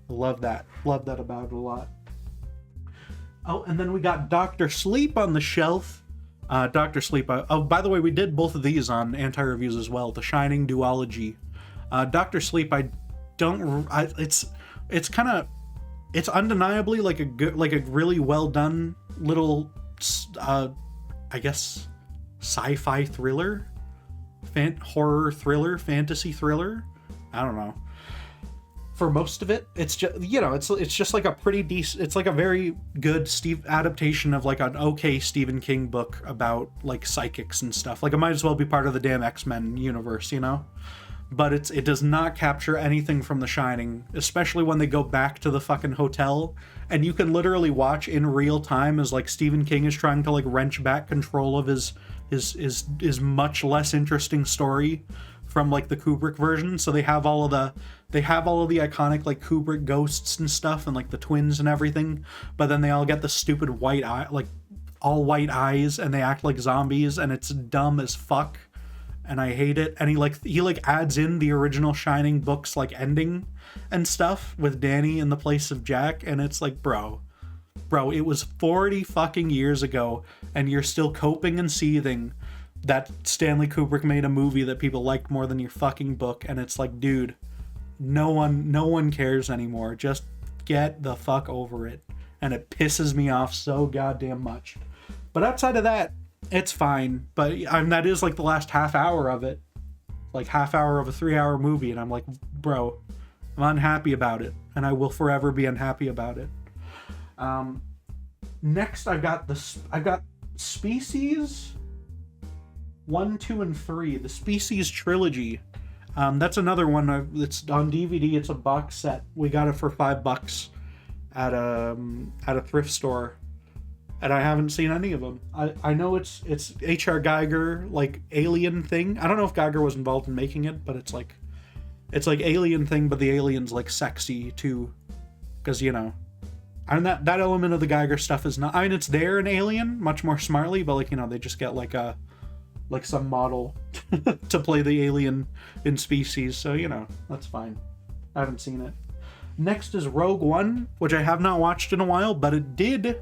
Love that about it a lot. Oh, and then we got Dr. Sleep on the shelf. Dr. Sleep, by the way, we did both of these on anti-reviews as well, The Shining duology. Dr. Sleep, it's undeniably like a really well done little I guess sci-fi thriller, horror thriller, fantasy thriller. I don't know. For most of it, it's just it's just like a pretty decent. It's like a very good adaptation of like an okay Stephen King book about like psychics and stuff. Like it might as well be part of the damn X-Men universe, But it does not capture anything from The Shining, especially when they go back to the fucking hotel, and you can literally watch in real time as like Stephen King is trying to like wrench back control of his much less interesting story from like the Kubrick version. So they have all of the iconic like Kubrick ghosts and stuff, and like the twins and everything. But then they all get the stupid white eye, like all white eyes, and they act like zombies, and it's dumb as fuck. And I hate it. And he adds in the original Shining books like ending and stuff with Danny in the place of Jack, and it's like, bro, it was 40 fucking years ago, and you're still coping and seething that Stanley Kubrick made a movie that people liked more than your fucking book. And it's like, dude, no one cares anymore. Just get the fuck over it. And it pisses me off so goddamn much. But outside of that, it's fine. But that is like the last half hour of it, like half hour of a 3-hour movie, and I'm like, bro, I'm unhappy about it, and I will forever be unhappy about it. Next, I've got Species 1, 2, and 3, the Species trilogy. That's another one. It's on DVD. It's a box set. We got it for $5 at a thrift store, and I haven't seen any of them. I know it's H.R. Geiger, like alien thing. I don't know if Geiger was involved in making it, but it's like alien thing, but the alien's like sexy too, because and that element of the Geiger stuff is not. I mean, it's there in Alien, much more smartly, but like they just get like some model to play the alien in Species, so that's fine. I haven't seen it. Next is Rogue One, which I have not watched in a while, but it did.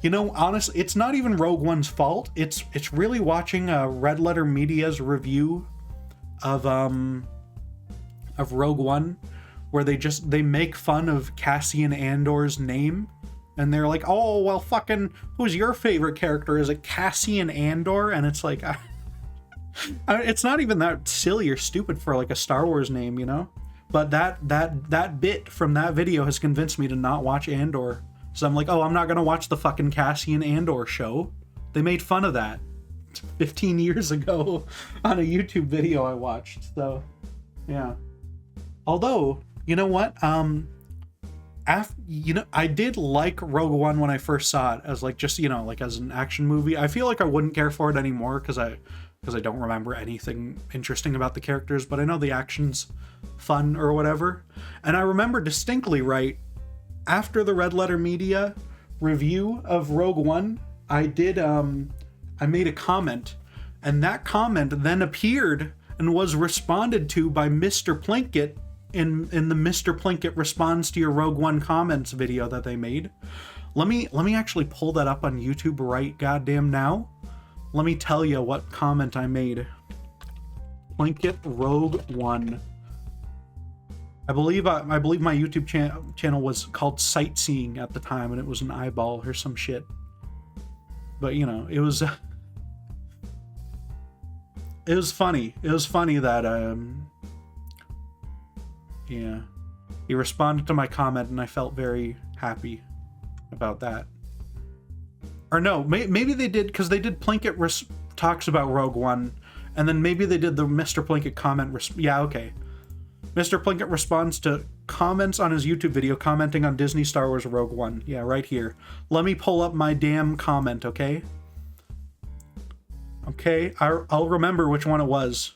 Honestly, it's not even Rogue One's fault. It's really watching Red Letter Media's review of Rogue One, where they make fun of Cassian Andor's name, and they're like, oh well, fucking who's your favorite character? Is it Cassian Andor? And it's like, it's not even that silly or stupid for like a Star Wars name, but that bit from that video has convinced me to not watch Andor. So I'm like, oh, I'm not gonna watch the fucking Cassian Andor show. They made fun of that 15 years ago on a YouTube video I watched. So yeah. Although, you know what? I did like Rogue One when I first saw it as like just like as an action movie. I feel like I wouldn't care for it anymore because I don't remember anything interesting about the characters, but I know the action's fun or whatever. And I remember distinctly, right after the Red Letter Media review of Rogue One, I made a comment, and that comment then appeared and was responded to by Mr. Plinkett in the Mr. Plinkett responds to your Rogue One comments video that they made. Let me actually pull that up on YouTube right goddamn now. Let me tell you what comment I made. Plinkett Rogue One. I believe my YouTube channel was called Sightseeing at the time, and it was an eyeball or some shit. But it was funny. It was funny that yeah, he responded to my comment, and I felt very happy about that. Or no, maybe they did, because they did Plinkett talks about Rogue One, and then maybe they did the Mr. Plinkett comment. Yeah, okay. Mr. Plinkett responds to comments on his YouTube video commenting on Disney Star Wars Rogue One. Yeah, right here. Let me pull up my damn comment, okay? Okay, I'll remember which one it was.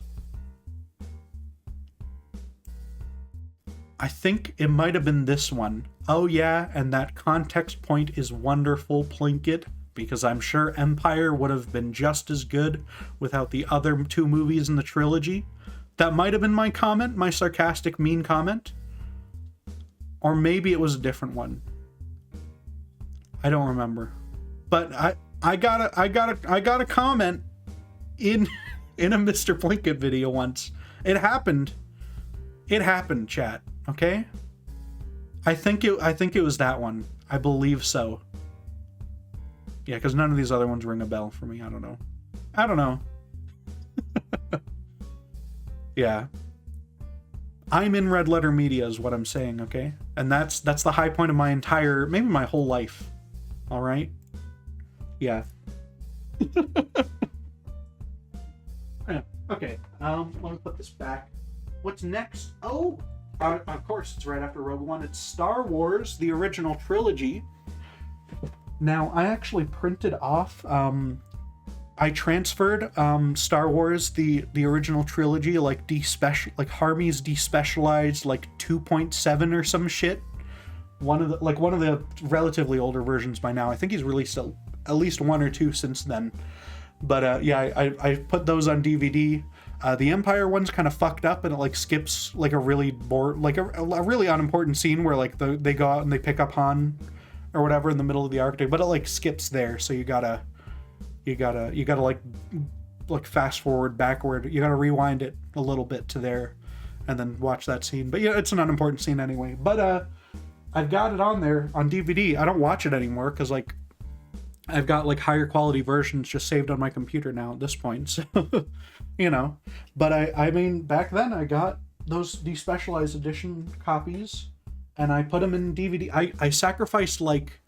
I think it might have been this one. Oh yeah, and that context point is wonderful, Plinkett, because I'm sure Empire would have been just as good without the other 2 movies in the trilogy. That might have been my comment, my sarcastic, mean comment. Or maybe it was a different one. I don't remember. But I got a comment in a Mr. Plinkett video once. It happened. It happened, chat. Okay? I think it was that one. I believe so. Yeah, because none of these other ones ring a bell for me. I don't know. Yeah. I'm in Red Letter Media is what I'm saying, okay? And that's the high point of my entire, maybe my whole life. All right? Yeah. Yeah. Okay. Let me put this back. What's next? Oh, of course, it's right after Rogue One. It's Star Wars, the original trilogy. Now, I actually printed off I transferred Star Wars, the original trilogy, like Harmy's despecialized like 2.7 or some shit. One of the relatively older versions by now. I think he's released at least one or two since then. But yeah, I put those on DVD. The Empire one's kind of fucked up, and it like skips like a really a really unimportant scene where like they go out and they pick up Han or whatever in the middle of the Arctic, but it like skips there, so you gotta like fast forward, backward. You gotta rewind it a little bit to there, and then watch that scene. But yeah, it's an unimportant scene anyway. But I've got it on there on DVD. I don't watch it anymore because like I've got like higher quality versions just saved on my computer now at this point. So you know. But I mean, back then I got those despecialized edition copies, and I put them in DVD. I sacrificed like,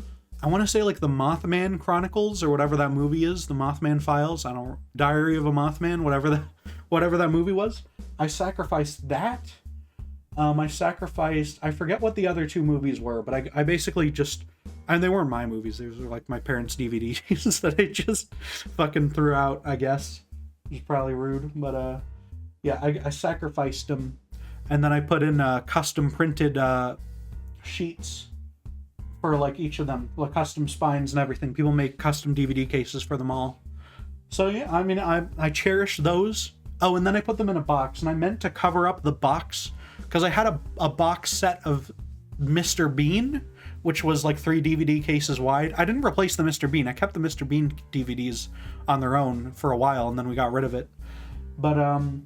I want to say like the Mothman Chronicles or whatever that movie is, the Mothman Files. I don't, Diary of a Mothman, whatever that movie was. I sacrificed that. I forget what the other two movies were, but I basically just, and they weren't my movies. They were like my parents' DVDs that I just fucking threw out, I guess. Which is probably rude, but yeah, I sacrificed them, and then I put in custom printed sheets for like each of them, like custom spines and everything. People make custom DVD cases for them all. So yeah, I mean, I cherish those. Oh, and then I put them in a box, and I meant to cover up the box because I had a box set of Mr. Bean, which was like 3 DVD cases wide. I didn't replace the Mr. Bean. I kept the Mr. Bean DVDs on their own for a while, and then we got rid of it. But and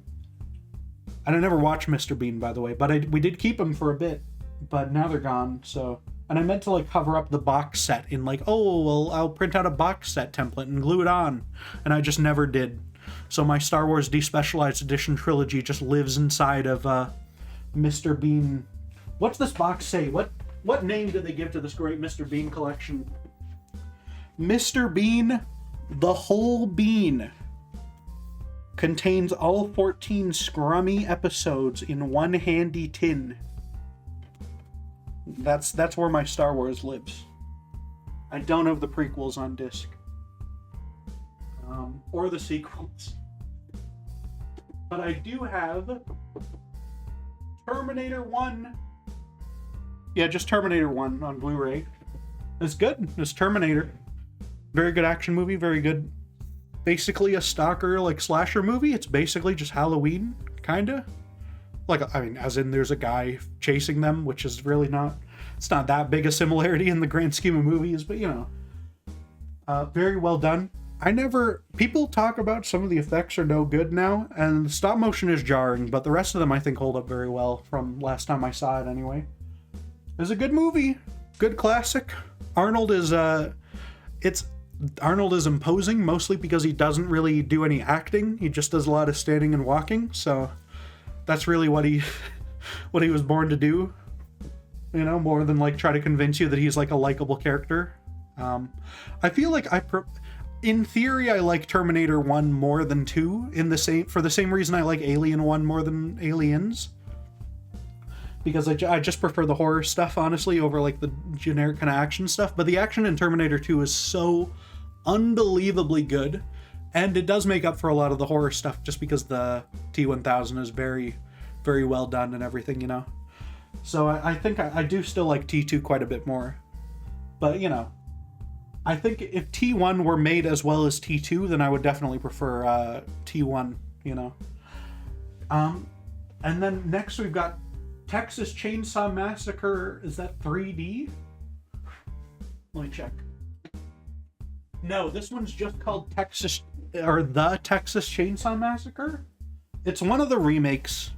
I never watched Mr. Bean, by the way, but we did keep them for a bit, but now they're gone. So, and I meant to like cover up the box set in like, oh, well, I'll print out a box set template and glue it on, and I just never did. So my Star Wars Despecialized Edition trilogy just lives inside of Mr. Bean. What's this box say? What name did they give to this great Mr. Bean collection? Mr. Bean, the Whole Bean, contains all 14 scrummy episodes in one handy tin. That's where my Star Wars lives. I don't have the prequels on disc. Or the sequels. But I do have Terminator 1. Yeah, just Terminator 1 on Blu-ray. It's good. It's Terminator. Very good action movie, very good. Basically a stalker, like, slasher movie. It's basically just Halloween, kinda. Like, I mean, as in there's a guy chasing them, which is really not... It's not that big a similarity in the grand scheme of movies, but, you know. Very well done. People talk about some of the effects are no good now, and stop motion is jarring, but the rest of them I think hold up very well from last time I saw it anyway. It's a good movie. Good classic. Arnold is imposing, mostly because he doesn't really do any acting. He just does a lot of standing and walking, so that's really what he was born to do. You know, more than like try to convince you that he's like a likable character. I feel like in theory I like Terminator 1 more than 2 for the same reason I like Alien 1 more than Aliens. Because I just prefer the horror stuff, honestly, over like the generic kind of action stuff. But the action in Terminator 2 is so unbelievably good, and it does make up for a lot of the horror stuff just because the T-1000 is very, very well done and everything, you know. So I think I do still like T2 quite a bit more. But, you know, I think if T1 were made as well as T2, then I would definitely prefer T1, you know. And then next we've got Texas Chainsaw Massacre. Is that 3D? Let me check. No, this one's just called The Texas Chainsaw Massacre. It's one of the remakes.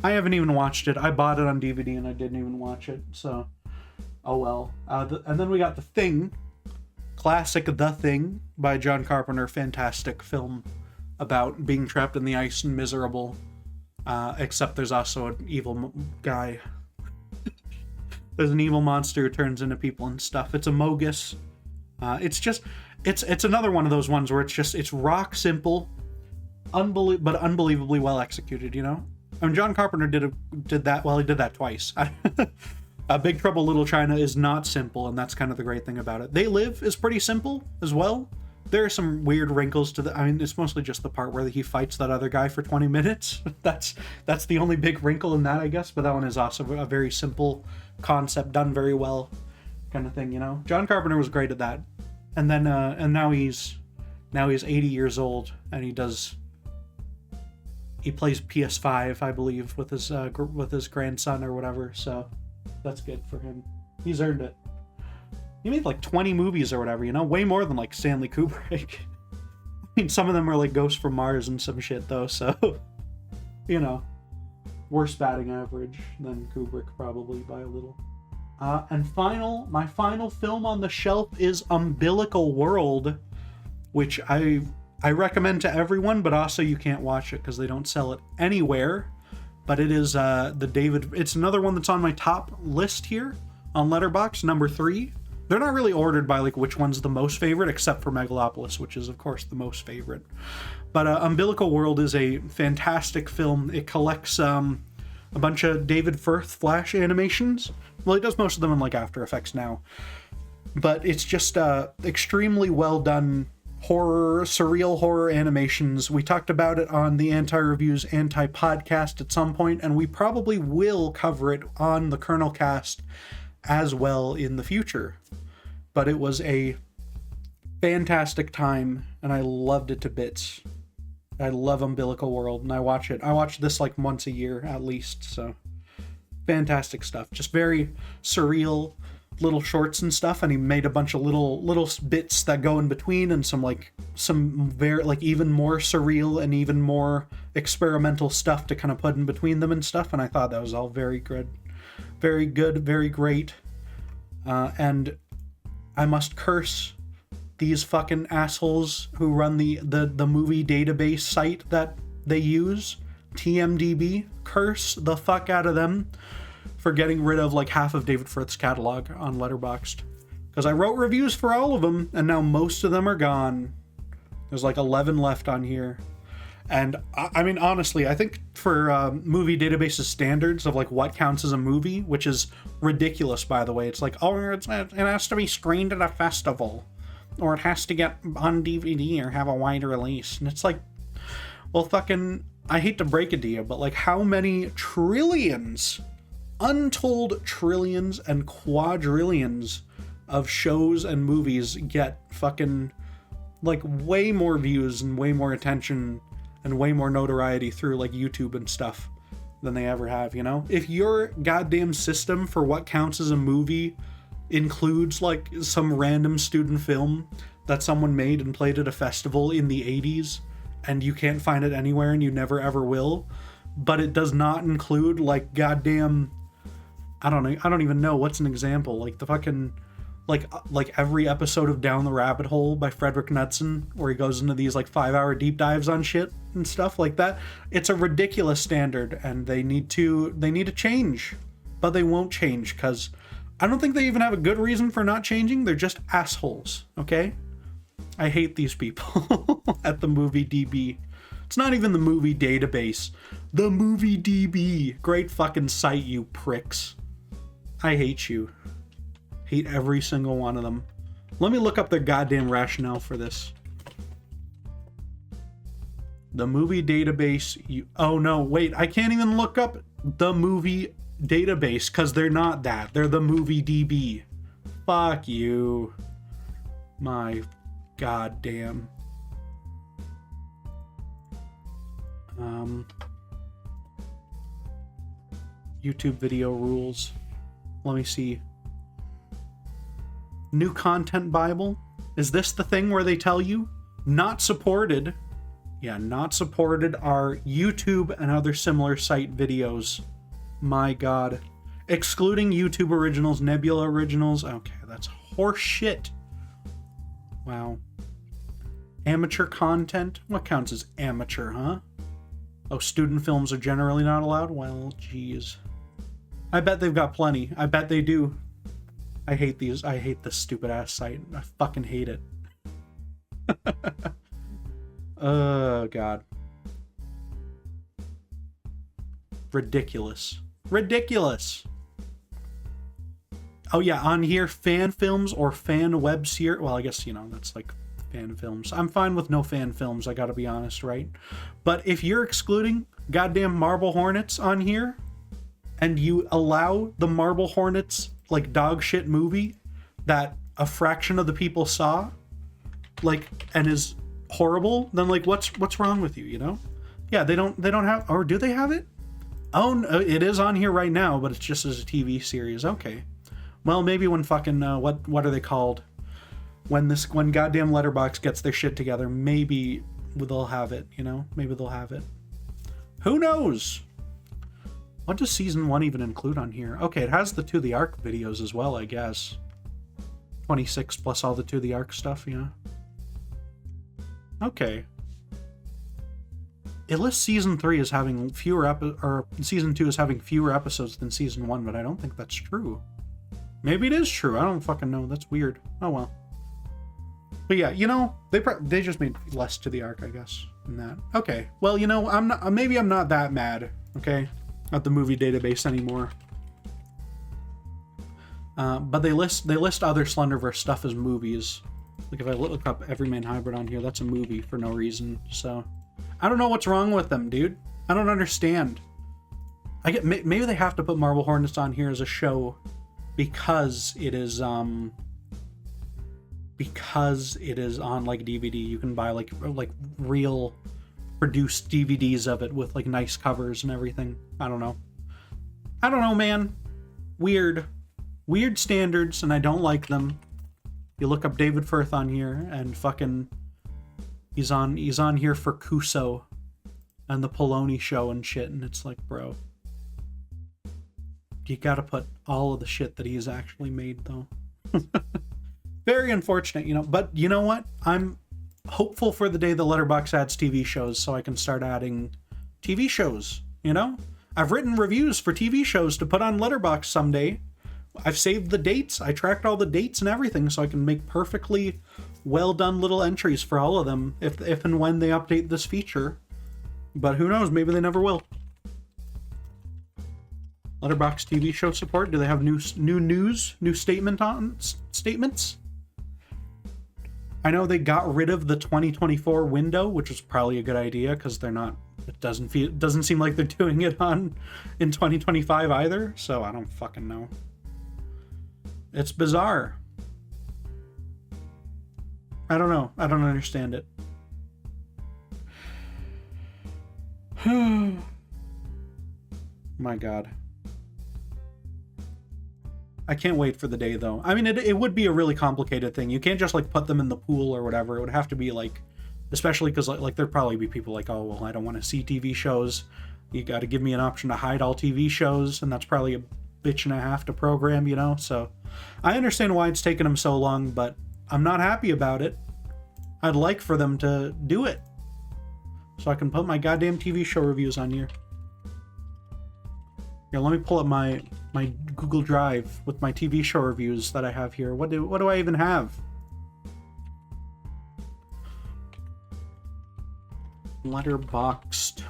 I haven't even watched it. I bought it on DVD and I didn't even watch it, so oh well. And then we got The Thing. Classic The Thing by John Carpenter. Fantastic film about being trapped in the ice and miserable. Except there's also an evil guy. There's an evil monster who turns into people and stuff. It's a Mogus. It's another one of those ones where it's rock simple, but unbelievably well executed, you know? I mean, John Carpenter did that, well, he did that twice. Big Trouble Little China is not simple, and that's kind of the great thing about it. They Live is pretty simple as well, There are some weird wrinkles to the. I mean, it's mostly just the part where he fights that other guy for 20 minutes. That's the only big wrinkle in that, I guess. But that one is also a very simple concept, done very well, kind of thing. You know, John Carpenter was great at that. And then and now he's 80 years old, and he plays PS5, I believe, with his grandson or whatever. So that's good for him. He's earned it. He made like 20 movies or whatever, you know? Way more than like Stanley Kubrick. I mean, some of them are like Ghost from Mars and some shit, though, so... You know. Worse batting average than Kubrick, probably, by a little. And my final film on the shelf is Umbilical World, which I recommend to everyone, but also you can't watch it because they don't sell it anywhere. But it is it's another one that's on my top list here on Letterboxd, number 3. They're not really ordered by like which one's the most favorite, except for Megalopolis, which is of course the most favorite. But Umbilical World is a fantastic film. It collects a bunch of David Firth Flash animations. Well, he does most of them in like After Effects now. But it's just extremely well done surreal horror animations. We talked about it on the Anti-Reviews Anti-Podcast at some point, and we probably will cover it on the Colonelcast as well in the future. But it was a fantastic time, and I loved it to bits. I love Umbilical World, and I watch it. I watch this like once a year at least, so fantastic stuff. Just very surreal little shorts and stuff, and he made a bunch of little bits that go in between, and some very like even more surreal and even more experimental stuff to kind of put in between them and stuff. And I thought that was all very good, very great. And I must curse these fucking assholes who run the movie database site that they use, TMDB. Curse the fuck out of them for getting rid of like half of David Firth's catalog on Letterboxd. Because I wrote reviews for all of them, and now most of them are gone. There's like 11 left on here. And I mean, honestly, I think for movie database's standards of like what counts as a movie, which is ridiculous, by the way. It's like, oh, it has to be screened at a festival, or it has to get on DVD or have a wide release. And it's like, well, fucking, I hate to break it to you, but like how many trillions, untold trillions and quadrillions of shows and movies get fucking like way more views and way more attention and way more notoriety through like YouTube and stuff than they ever have, you know? If your goddamn system for what counts as a movie includes like some random student film that someone made and played at a festival in the 80s, and you can't find it anywhere and you never ever will, but it does not include like goddamn, I don't even know what's an example, like the fucking like every episode of Down the Rabbit Hole by Frederick Knudsen, where he goes into these like 5-hour deep dives on shit and stuff like that. It's a ridiculous standard, and they need to change, but they won't change because I don't think they even have a good reason for not changing. They're just assholes, okay? I hate these people at the Movie DB. It's not even the movie database. The Movie DB. Great fucking site, you pricks. I hate you. Hate every single one of them. Let me look up their goddamn rationale for this. The movie database. Oh no, wait. I can't even look up the movie database because they're not that. They're the Movie DB. Fuck you. My goddamn. YouTube video rules. Let me see. New Content Bible? Is this the thing where they tell you? Not supported. Yeah, not supported are YouTube and other similar site videos. My god. Excluding YouTube originals, Nebula originals. Okay, that's horse shit. Wow. Amateur content? What counts as amateur, huh? Oh, student films are generally not allowed? Well, geez. I bet they've got plenty. I bet they do. I hate these. I hate this stupid ass site. I fucking hate it. Oh, God. Ridiculous. Ridiculous. Oh, yeah, on here, fan films or fan web series. Well, I guess, you know, that's like fan films. I'm fine with no fan films, I gotta be honest, right? But if you're excluding goddamn Marble Hornets on here, and you allow the Marble Hornets, like, dog shit movie that a fraction of the people saw, like, and is horrible, then, like, what's wrong with you, you know? Yeah, they don't have, or do they have it? Oh, no, it is on here right now, but it's just as a TV series. Okay. Well, maybe when fucking, what are they called? When goddamn Letterboxd gets their shit together, maybe they'll have it, you know? Maybe they'll have it. Who knows? What does season 1 even include on here? Okay, it has the To the Ark videos as well, I guess. 26 plus all the To the Ark stuff, yeah. Okay. It lists season 3 as having or season 2 is having fewer episodes than season 1, but I don't think that's true. Maybe it is true. I don't fucking know. That's weird. Oh well. But yeah, you know, they just made less To the Ark, I guess, than that. Okay. Well, you know, I'm not that mad, okay, at the movie database anymore. But they list other Slenderverse stuff as movies. Like if I look up Everyman Hybrid on here, that's a movie for no reason. So I don't know what's wrong with them, dude. I don't understand. Maybe they have to put Marble Hornets on here as a show because it is on like DVD. You can buy like real produced DVDs of it with like nice covers and everything. I don't know, man. Weird standards, and I don't like them. You look up David Firth on here, and fucking he's on here for Kuso and the Poloni Show and shit, and it's like, bro, you gotta put all of the shit that he's actually made, though. Very unfortunate, you know. But you know what? I'm hopeful for the day the Letterboxd adds TV shows, so I can start adding TV shows. You know, I've written reviews for TV shows to put on Letterboxd someday. I've saved the dates. I tracked all the dates and everything, so I can make perfectly well done little entries for all of them if and when they update this feature. But who knows? Maybe they never will. Letterboxd TV show support. Do they have new news? New statements? I know they got rid of the 2024 window, which is probably a good idea because they're not. It doesn't seem like they're doing it in 2025 either. So I don't fucking know. It's bizarre. I don't know. I don't understand it. My God. I can't wait for the day, though. I mean, it would be a really complicated thing. You can't just, like, put them in the pool or whatever. It would have to be, like, especially because, like there'd probably be people like, oh, well, I don't want to see TV shows. You got to give me an option to hide all TV shows, and that's probably a bitch and a half to program, you know? So I understand why it's taken them so long, but I'm not happy about it. I'd like for them to do it so I can put my goddamn TV show reviews on here. Here, let me pull up my Google Drive with my TV show reviews that I have here. What do I even have? Letterboxd.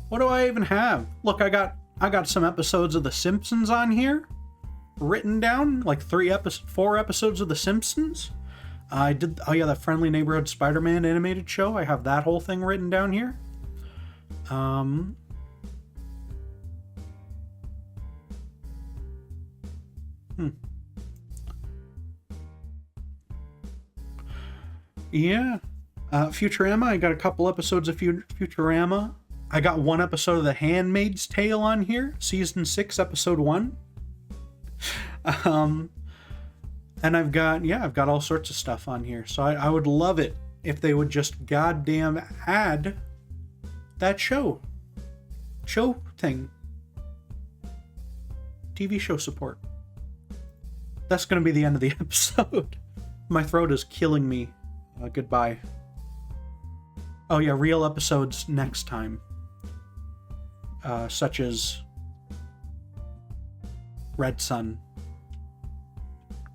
What do I even have? Look, I got some episodes of The Simpsons on here written down, like 4 episodes of The Simpsons. I did, oh yeah, that Friendly Neighborhood Spider-Man animated show. I have that whole thing written down here. Yeah. Futurama, I got a couple episodes of Futurama. I got 1 episode of The Handmaid's Tale on here, season 6, episode 1. And I've got all sorts of stuff on here. So I would love it if they would just goddamn add that show thing. TV show support. That's going to be the end of the episode. My throat is killing me. Goodbye. Oh yeah, real episodes next time. Such as Red Sun.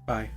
Bye.